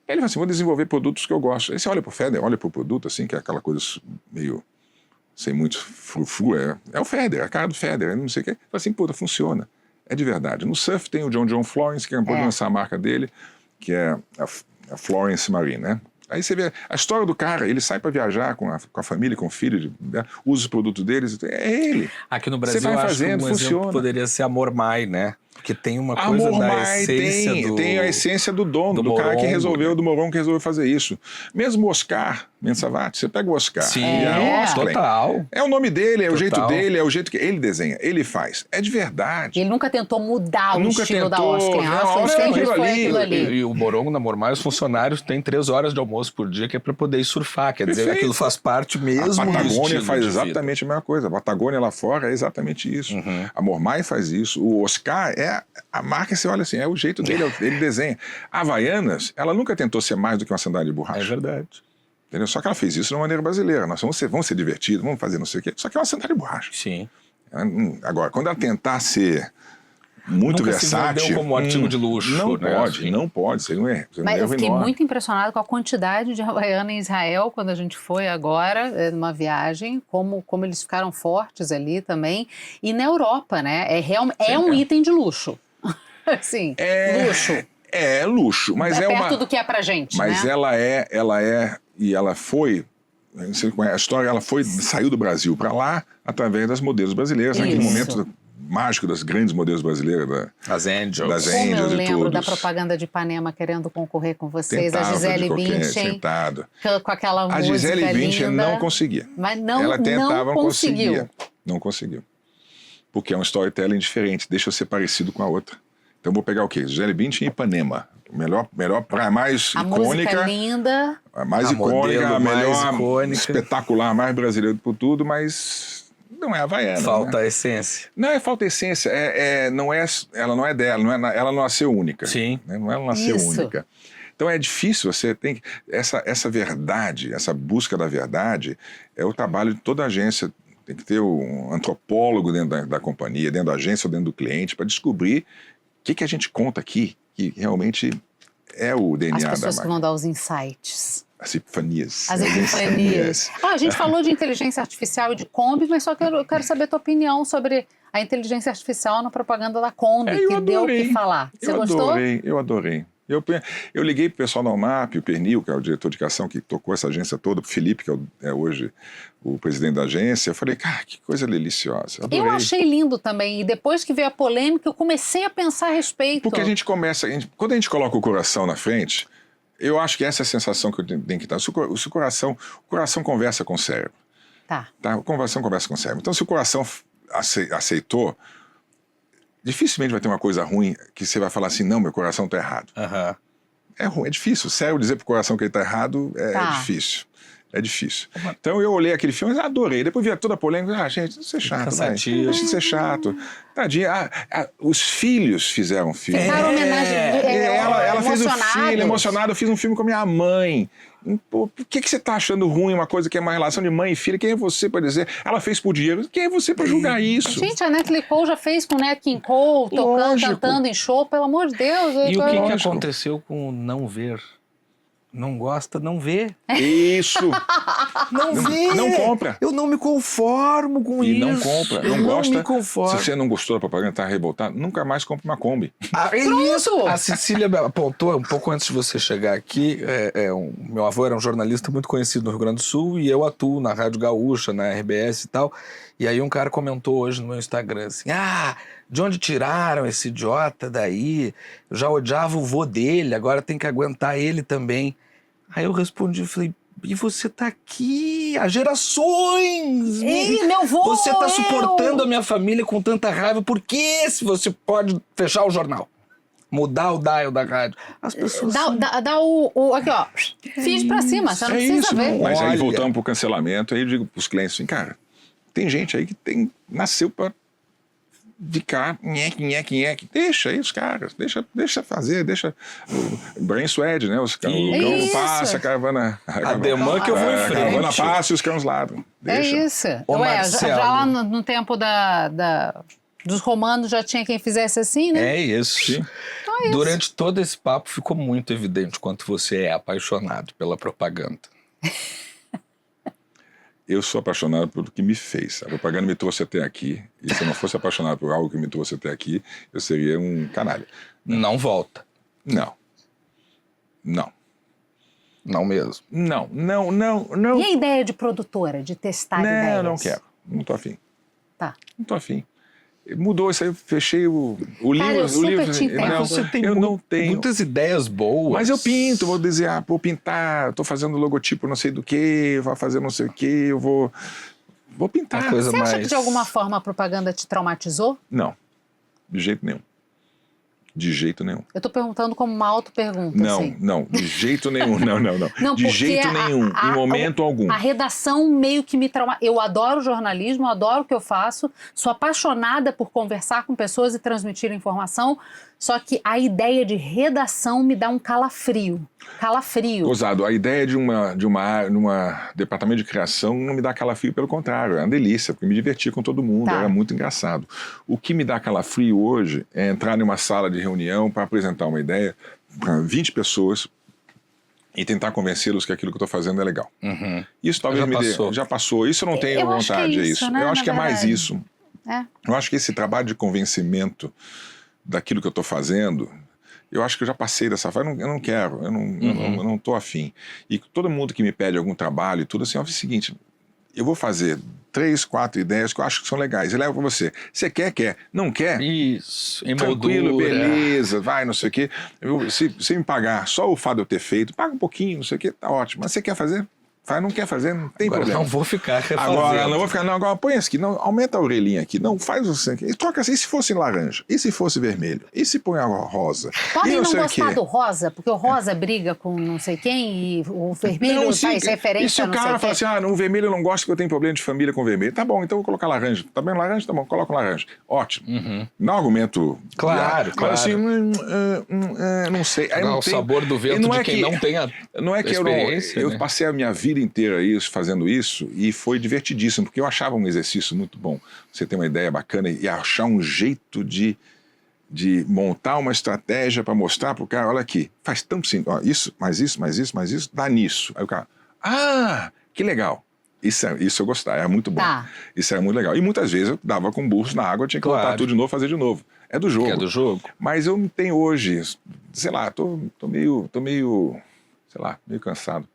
Ele fala assim, vou desenvolver produtos que eu gosto. Aí você olha pro Federer, olha pro produto, assim, que é aquela coisa meio, sem muito frufru, é o Federer, a cara do Federer, não sei o quê. Fala assim, puta, funciona. É de verdade. No surf tem o John Florence, que acabou de lançar a marca dele, que é a Florence Marine, né? Aí você vê a história do cara, ele sai para viajar com a família, com o filho, usa os produtos deles, é ele. Aqui no Brasil, Você vai eu acho fazendo, que um funciona. exemplo poderia ser a Mormai, né? Porque tem uma coisa da essência tem a essência do dono, do cara que resolveu, do Morongo que resolveu fazer isso. Mesmo o Oscar Mensavati, você pega o Oscar. Sim, total. É o nome dele, é o jeito Total. dele, é o jeito que ele desenha, ele faz. É de verdade. Ele nunca tentou mudar o estilo da tentou, Oscar. não, A Oscar é sempre aquilo foi ali. aquilo ali. E o Morongo na Mormai, os funcionários têm 3 horas de almoço por dia que é para poder ir surfar. Quer dizer, Perfeito. aquilo faz parte mesmo A do Patagônia estilo faz de vida. exatamente a mesma coisa. A Patagônia lá fora é exatamente isso. A Mormai faz isso. O Oscar é a marca, você olha assim, é o jeito dele, ele desenha. A Havaianas, ela nunca tentou ser mais do que uma sandália de borracha. É verdade. Entendeu? Só que ela fez isso de uma maneira brasileira. Nós vamos ser divertidos, vamos fazer não sei o quê. Só que é uma sandália de borracha. Sim. Agora, quando ela tentar ser muito Nunca versátil... se vendeu como artigo de luxo. Não né? pode, Assim. não pode. Seria um erro. Mas eu fiquei muito impressionada com a quantidade de Havaiana em Israel quando a gente foi agora numa viagem, como eles ficaram fortes ali também. E na Europa, né? É um item de luxo. Assim, luxo. É luxo, mas é perto uma... do que é pra gente, Mas né? ela foi... A história, saiu do Brasil para lá através das modelos brasileiras, naquele Isso. momento mágico das grandes modelos brasileiras, As Angels. das Como eu Angels e lembro da todos. propaganda de Ipanema querendo concorrer com vocês, a Tentava Gisele de qualquer Bündchen, sentado. com aquela A música Gisele Bündchen linda. não conseguia. Mas não, Ela tentava, não conseguiu. Não conseguiu. Porque é um storytelling diferente, deixa eu ser parecido com a outra. Então eu vou pegar o quê? Gisele Bündchen e Ipanema. Melhor praia mais A música icônica. linda. A mais A icônica, modelo a mais melhor, icônica. espetacular, mais brasileira por tudo, mas não é havaiana. Falta né? a essência. Não é falta essência, ela não é dela, ela não nasceu única. Sim. Né? Ela nasceu Isso. única. Então é difícil, você tem que... Essa verdade, essa busca da verdade é o trabalho de toda agência. Tem que ter um antropólogo dentro da companhia, dentro da agência ou dentro do cliente, para descobrir o que a gente conta aqui, que realmente é o DNA As da pessoas que marca. vão dar os insights. As epifanias. As epifanias. A gente falou de inteligência artificial e de Kombi, mas só que eu quero saber a tua opinião sobre a inteligência artificial na propaganda da Kombi, Eu que deu o adorei. que falar. Você gostou? Eu adorei. Eu liguei pro pessoal da UMAP, o Pernil, que é o diretor de criação que tocou essa agência toda, o Felipe, que é hoje o presidente da agência. Eu falei, cara, que coisa deliciosa. Adorei. Eu achei lindo também. E depois que veio a polêmica, eu comecei a pensar a respeito. Porque a gente começa... Quando a gente coloca o coração na frente, eu acho que essa é a sensação que eu tenho que estar. O coração conversa com o cérebro. Tá. Tá? O coração conversa com o cérebro. Então, se o coração aceitou, dificilmente vai ter uma coisa ruim que você vai falar assim, não, meu coração está errado. Aham. É ruim, é difícil. O cérebro dizer pro coração que ele está errado Tá. difícil. É difícil. Então eu olhei aquele filme e adorei. Depois via toda a polêmica. Gente, isso é chato. Cansativo. Deixa de ser chato. Tadinha. Os filhos fizeram filme. Ficaram homenagem. Ela fez o emocionados. filho, emocionado. Eu fiz um filme com a minha mãe. Pô, por que você tá achando ruim uma coisa que é uma relação de mãe e filha? Quem é você para dizer? Ela fez por dinheiro. Quem é você para julgar isso? Gente, a Natalie Cole já fez com o Nat King Cole, tocando, Lógico. cantando em show, pelo amor de Deus. E o que Lógico. aconteceu com o não ver? Não gosta, não vê. Isso. Não vê. Não compra. Eu não me conformo com E isso. não compra, Eu não gosta. me conformo. Se você não gostou da propaganda, tá revoltado, nunca mais compre uma Kombi. É isso. A Cecília apontou um pouco antes de você chegar aqui. Meu avô era um jornalista muito conhecido no Rio Grande do Sul e eu atuo na Rádio Gaúcha, na RBS e tal. E aí um cara comentou hoje no meu Instagram assim: de onde tiraram esse idiota daí? Eu já odiava o vô dele, agora tem que aguentar ele também. Aí eu respondi, falei, e você tá aqui há gerações! Ei, meu vô! Você tá suportando a minha família com tanta raiva, por que se você pode fechar o jornal? Mudar o dial da rádio. As pessoas... Dá o aqui, ó. Feed pra cima, você não precisa ver. Mas aí Olha. voltamos pro cancelamento, aí eu digo pros clientes assim, cara, tem gente aí que nasceu pra ficar nheque. Deixa aí os caras, deixa fazer, deixa o brain sweat, né? O cão Isso. passa, a caravana... A demã que eu vou em A caravana frente. passa e os cãos ladram. É Deixa. isso. Ô, Ué, Marcelo. já lá no tempo dos romanos já tinha quem fizesse assim, né? É isso. Sim. Durante todo esse papo ficou muito evidente quanto você é apaixonado pela propaganda. Eu sou apaixonado pelo que me fez. A propaganda me trouxe até aqui. E se eu não fosse apaixonado por algo que me trouxe até aqui, eu seria um canalha. Não volta. Não. Não mesmo. Não. E a ideia de produtora, de testar ideias? Não quero. Não tô afim. Tá. Não tô afim. Mudou isso aí, eu fechei o livro. eu o super livro, te entendo. não, Você tem eu não tenho. muitas ideias boas. Mas eu pinto, vou desenhar, vou pintar, tô fazendo logotipo não sei do que, vou fazer não sei o que, eu vou pintar. Uma coisa Você acha mais... que de alguma forma a propaganda te traumatizou? Não, de jeito nenhum. De jeito nenhum. Eu tô perguntando como uma auto-pergunta, Não, assim. não, de jeito nenhum, não. Não, De porque jeito nenhum, em momento algum. A redação meio que me trauma. Eu adoro jornalismo, eu adoro o que eu faço, sou apaixonada por conversar com pessoas e transmitir informação, só que a ideia de redação me dá um calafrio. Gozado, a ideia de uma departamento de criação não me dá calafrio, pelo contrário, é uma delícia, porque me divertia com todo mundo, Tá. era muito engraçado. O que me dá calafrio hoje é entrar numa sala de reunião para apresentar uma ideia para 20 pessoas e tentar convencê-los que aquilo que eu estou fazendo é legal. Uhum. Isso talvez já passou. Isso eu não tenho Eu acho que é vontade, isso, né, Eu acho na que é mais verdade. isso. É. Eu acho que esse trabalho de convencimento daquilo que eu estou fazendo, eu acho que eu já passei dessa fase, eu não quero, eu não tô afim. E todo mundo que me pede algum trabalho e tudo assim, é o seguinte, eu vou fazer 3, 4 ideias que eu acho que são legais, eu levo pra você. Você quer? Não quer? Isso, Tranquilo, emoldura. beleza, vai, não sei o quê. Se me pagar só o fato de eu ter feito, paga um pouquinho, não sei o quê, tá ótimo. Mas você quer fazer? Faz, não quer fazer, não tem Agora problema. não vou ficar refazendo. Agora, não vou ficar, não, agora põe esse aqui, não, aumenta a orelhinha aqui, não, faz o sangue, e troca assim, e se fosse laranja, e se fosse vermelho, e se põe a rosa, Podem e não sei o gostar quê. do rosa, porque o rosa briga com não sei quem e o vermelho faz referência e se a o não sei cara quem. fala assim, ah, no vermelho eu não gosto porque eu tenho problema de família com vermelho, tá bom, então eu vou colocar laranja, tá bem laranja? Tá bom, coloca laranja, ótimo. Não argumento. Claro, Mas assim, claro. não sei. Aí Dá não o tem, sabor do e vento não de é quem que- não tem a Não é que experiência, eu né? passei a minha vida inteira fazendo isso e foi divertidíssimo, porque eu achava um exercício muito bom. Você ter uma ideia bacana e achar um jeito de montar uma estratégia para mostrar para o cara, olha aqui, faz tão simples, ó, isso, mais isso, mais isso, mais isso, dá nisso. Aí o cara, que legal. Isso eu gostava, era muito bom. Tá. Isso era muito legal. E muitas vezes eu dava com burros na água, eu tinha que Claro. botar tudo de novo, fazer de novo. É do jogo. Que é do jogo. Mas eu não tenho hoje, sei lá, tô meio, sei lá, meio cansado.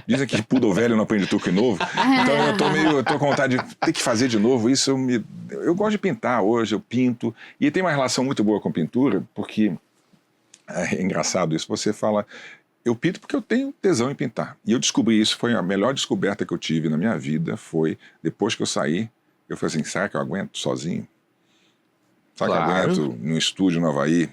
Dizem que poodle velho não aprende truque novo, então eu tô com vontade de ter que fazer de novo. Isso eu gosto de pintar hoje, eu pinto, e tem uma relação muito boa com pintura, porque é engraçado isso, você fala, eu pinto porque eu tenho tesão em pintar, e eu descobri isso, foi a melhor descoberta que eu tive na minha vida, foi depois que eu saí, eu falei assim, será que eu aguento sozinho? Será que eu Claro. aguento num estúdio no Havaí,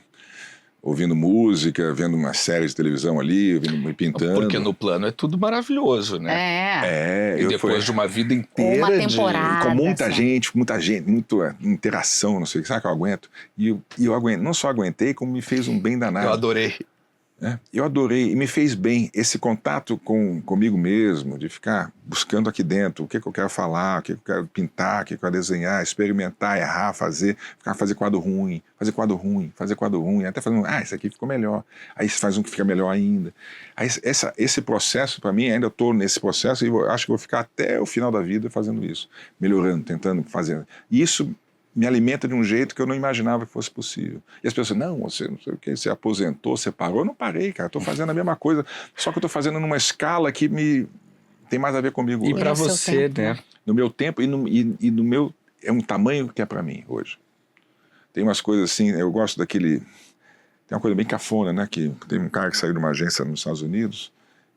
ouvindo música, vendo uma série de televisão ali, me pintando? Porque no plano é tudo maravilhoso, né? É. E depois de uma vida inteira Uma temporada. com muita assim. gente, muita interação, não sei o que, sabe que eu aguento? E eu aguento, não só aguentei, como me fez um bem danado. Eu adorei. Né? Eu adorei e me fez bem esse contato comigo mesmo, de ficar buscando aqui dentro o que eu quero falar, o que eu quero pintar, o que eu quero desenhar, experimentar, errar, fazer quadro ruim, fazer quadro ruim, até fazer esse aqui ficou melhor, aí você faz um que fica melhor ainda. Aí esse processo, para mim, ainda estou nesse processo e eu acho que vou ficar até o final da vida fazendo isso, melhorando, tentando fazer. E isso me alimenta de um jeito que eu não imaginava que fosse possível. E as pessoas, não, você não sei o que, você aposentou, você parou. Eu não parei, cara, estou fazendo a mesma coisa, só que eu estou fazendo numa escala que tem mais a ver comigo E hoje. para no seu você, tempo, né? No meu tempo e no meu... É um tamanho que é para mim hoje. Tem umas coisas assim, eu gosto daquele... Tem uma coisa bem cafona, né? Que tem um cara que saiu de uma agência nos Estados Unidos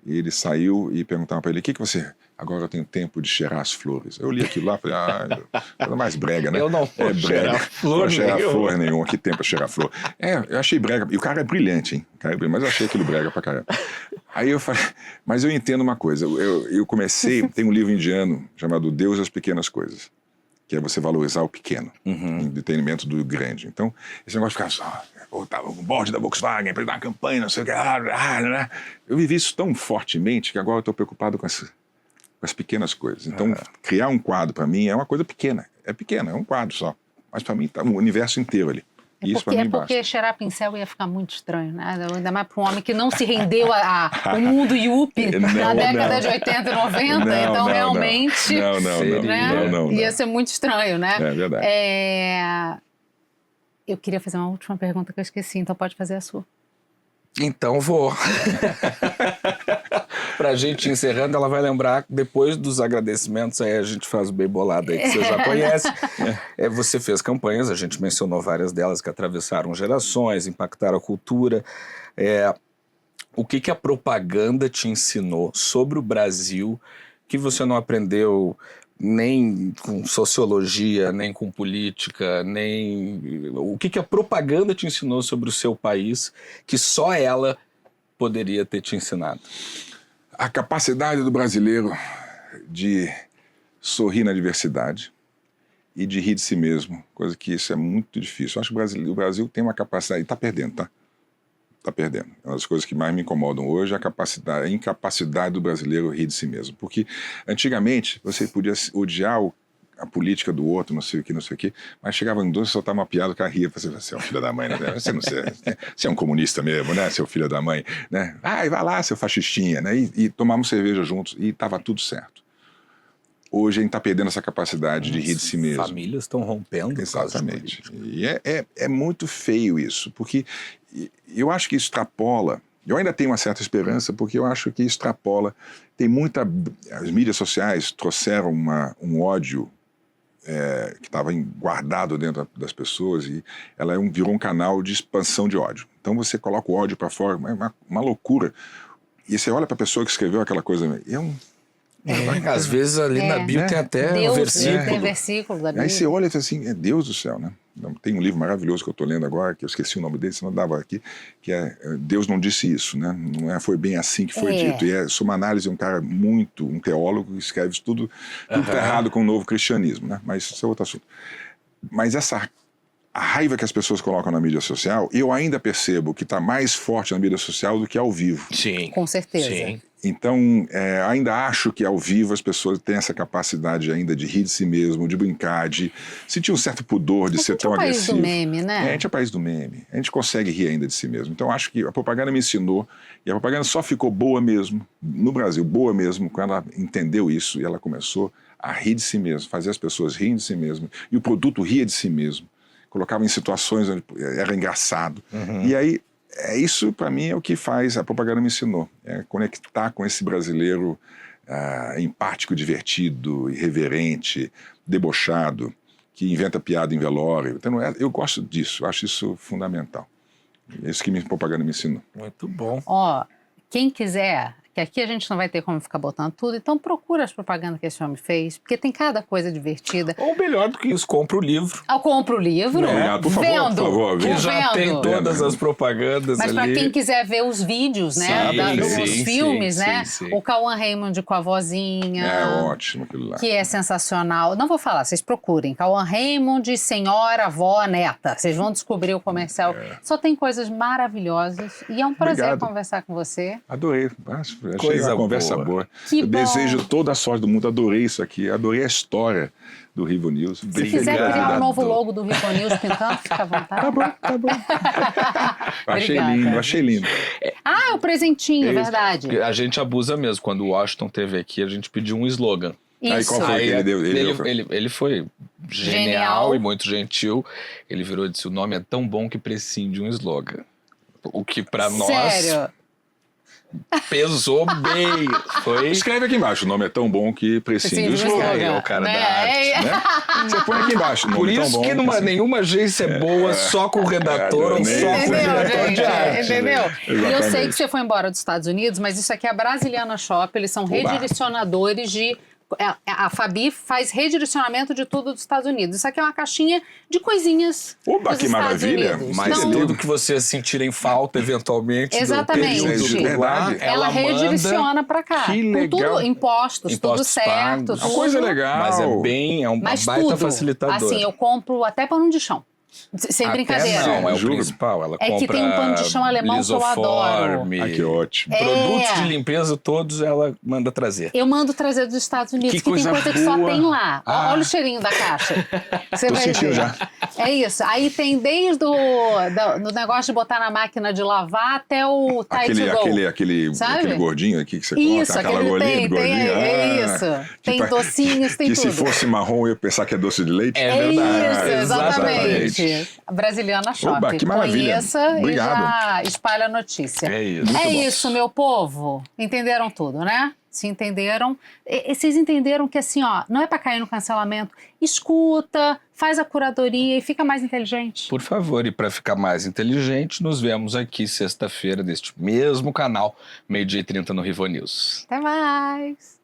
e ele saiu e perguntaram para ele, o que você... Agora eu tenho tempo de cheirar as flores. Eu li aquilo lá e falei, coisa mais brega, né? Eu não vou cheirar flor Não vou cheirar nenhuma. flor nenhuma. Que tempo pra cheirar flor. Eu achei brega. E o cara é brilhante, hein? O cara é brilhante, mas eu achei aquilo brega pra caramba. Aí eu falei, mas eu entendo uma coisa. Eu comecei, tem um livro indiano chamado Deus e as Pequenas Coisas, que é você valorizar o pequeno, em detrimento do grande. Então, esse negócio de ficar só, o board da Volkswagen para dar uma campanha, não sei o que, né? Eu vivi isso tão fortemente que agora eu estou preocupado com as pequenas coisas. Então, criar um quadro para mim é uma coisa pequena. É pequena, é um quadro só. Mas para mim está o universo inteiro ali. E isso para mim Porque basta. cheirar pincel ia ficar muito estranho, né? Ainda mais para um homem que não se rendeu ao mundo yuppie na década de 80 e 90, então realmente Não. ia ser muito estranho, né? É verdade. Eu queria fazer uma última pergunta que eu esqueci, então pode fazer a sua. Então vou. Pra gente encerrando, ela vai lembrar, depois dos agradecimentos, aí a gente faz o bem bolado aí que você já conhece. Você fez campanhas, a gente mencionou várias delas que atravessaram gerações, impactaram a cultura. O que a propaganda te ensinou sobre o Brasil que você não aprendeu nem com sociologia, nem com política, nem... O que a propaganda te ensinou sobre o seu país que só ela poderia ter te ensinado? A capacidade do brasileiro de sorrir na diversidade e de rir de si mesmo, coisa que isso é muito difícil. Eu acho que o Brasil tem uma capacidade, e está perdendo, tá? Está perdendo. É uma das coisas que mais me incomodam hoje, a incapacidade do brasileiro rir de si mesmo. Porque antigamente você podia odiar a política do outro, não sei o que, mas chegava em dois e soltava uma piada, o cara ria, você é um filho da mãe, né? Você é um comunista mesmo, né? Seu filho da mãe, né? Vai lá, seu fascistinha, né? E tomávamos cerveja juntos e estava tudo certo. hoje a gente está perdendo essa capacidade de rir de si mesmo. Famílias estão rompendo. por causa de Exatamente. política. E é muito feio isso, porque eu acho que extrapola. Eu ainda tenho uma certa esperança, porque eu acho que extrapola. Tem muita. As mídias sociais trouxeram um ódio que estava guardado dentro das pessoas, e ela virou um canal de expansão de ódio. Então você coloca o ódio para fora, é uma loucura. E você olha para a pessoa que escreveu aquela coisa, Às vezes ali na bio tem até um versículo. Tem versículo da Bíblia. Aí você olha e fala assim, Deus do céu, né? Tem um livro maravilhoso que eu estou lendo agora, que eu esqueci o nome dele, senão dava aqui, que é Deus não disse isso, né? Não foi bem assim que foi dito. E Suma Análise é um cara um teólogo, que escreve isso tudo tá errado com o novo cristianismo, né? Mas isso é outro assunto. Mas a raiva que as pessoas colocam na mídia social, eu ainda percebo que está mais forte na mídia social do que ao vivo. Sim. Com certeza. Sim. Então, ainda acho que ao vivo as pessoas têm essa capacidade ainda de rir de si mesmo, de brincar, de sentir um certo pudor de ser tão agressivo. A gente é o país do meme, né? A gente é o país do meme. A gente consegue rir ainda de si mesmo. Então, acho que a propaganda me ensinou, e a propaganda só ficou boa mesmo, no Brasil, boa mesmo, quando ela entendeu isso e ela começou a rir de si mesmo, fazer as pessoas rirem de si mesmo, e o produto ria de si mesmo. Colocava em situações onde era engraçado. E aí, isso para mim é o que faz, a propaganda me ensinou. É conectar com esse brasileiro empático, divertido, irreverente, debochado, que inventa piada em velório. Então, eu gosto disso, eu acho isso fundamental. É isso que a propaganda me ensinou. Muito bom. Ó, quem quiser, que aqui a gente não vai ter como ficar botando tudo, então procura as propagandas que esse homem fez, porque tem cada coisa divertida. Ou melhor do que isso, compra o livro. Eu compro o livro, Obrigado, por favor, vendo, por favor, Que vendo. já tem todas as propagandas Mas ali. para quem quiser ver os vídeos, né, Sim, os sim, filmes, sim, né, sim. o Cauã Raymond com a vozinha, É ótimo aquilo lá. que é sensacional. Não vou falar, vocês procurem. Cauã Raymond, senhora, avó, neta. Vocês vão descobrir o comercial. Só tem coisas maravilhosas e é um prazer Obrigado. conversar com você. Adorei. Achei Coisa uma conversa boa. boa. Que Eu bom. desejo toda a sorte do mundo. Adorei isso aqui. Adorei a história do Rivo News. Se quiser criar um novo logo do Rivo News pintando, fica à vontade. Tá bom. Achei Obrigada. lindo, achei lindo. Ah, o presentinho, É isso. verdade. A gente abusa mesmo. Quando o Washington teve aqui, a gente pediu um slogan. Aí Isso. qual foi que ele deu? Ele foi Genial. genial e muito gentil. Ele virou e disse: o nome é tão bom que prescinde de um slogan. O que pra nós Sério? pesou bem. Foi. Escreve aqui embaixo. O nome é tão bom que prescinde do Sim, slogan. Aí, o cara né? da arte, Né? Você põe aqui embaixo. O Por nome é tão isso bom que nenhuma agência é boa só com o redator ou só com o Entendeu, diretor gente? de arte. Entendeu? né? E eu sei Exatamente. que você foi embora dos Estados Unidos, mas isso aqui é a Brasiliana Shop, eles são redirecionadores de... A Fabi faz redirecionamento de tudo dos Estados Unidos. Isso aqui é uma caixinha de coisinhas Oba, dos que Estados maravilha. Unidos. Mas Então, tudo que vocês sentirem falta, eventualmente, Exatamente. do período por lá, Verdade. ela redireciona para cá. Que Com legal. tudo, impostos tudo Impostos certo. pagos. Tudo. Uma coisa legal. Mas é uma Mas baita tudo. facilitadora. Assim, eu compro até pano de chão. Sem Até brincadeira. não, é o Juro. principal. Ela É que compra tem um pano de chão alemão que eu adoro. lisoforme, Ah, que ótimo. produtos É. de limpeza todos ela manda trazer. Eu mando trazer dos Estados Unidos, Que que tem coisa coisa que só boa. tem lá. Ah. Olha o cheirinho da caixa. Você Tô vai sentindo ver. já. É isso. Aí tem desde do negócio de botar na máquina de lavar até o Tide to Go. Sabe? Aquele gordinho aqui que você Isso, coloca, aquela aquele golinha de gordinho. é isso. que Tem pa- docinhos, tem que tudo. se fosse marrom eu ia pensar que é doce de leite. É É verdade, isso, exatamente. exatamente. A Brasiliana Shop. Oba, que maravilha. Conheça Obrigado. e já espalha a notícia. É isso. Muito É bom. isso, meu povo. Entenderam tudo, né? Se entenderam. E vocês entenderam que assim, ó, não é para cair no cancelamento. Escuta, faz a curadoria e fica mais inteligente. Por favor, e para ficar mais inteligente, nos vemos aqui sexta-feira deste mesmo canal, 12h30 no Rivo News. Até mais.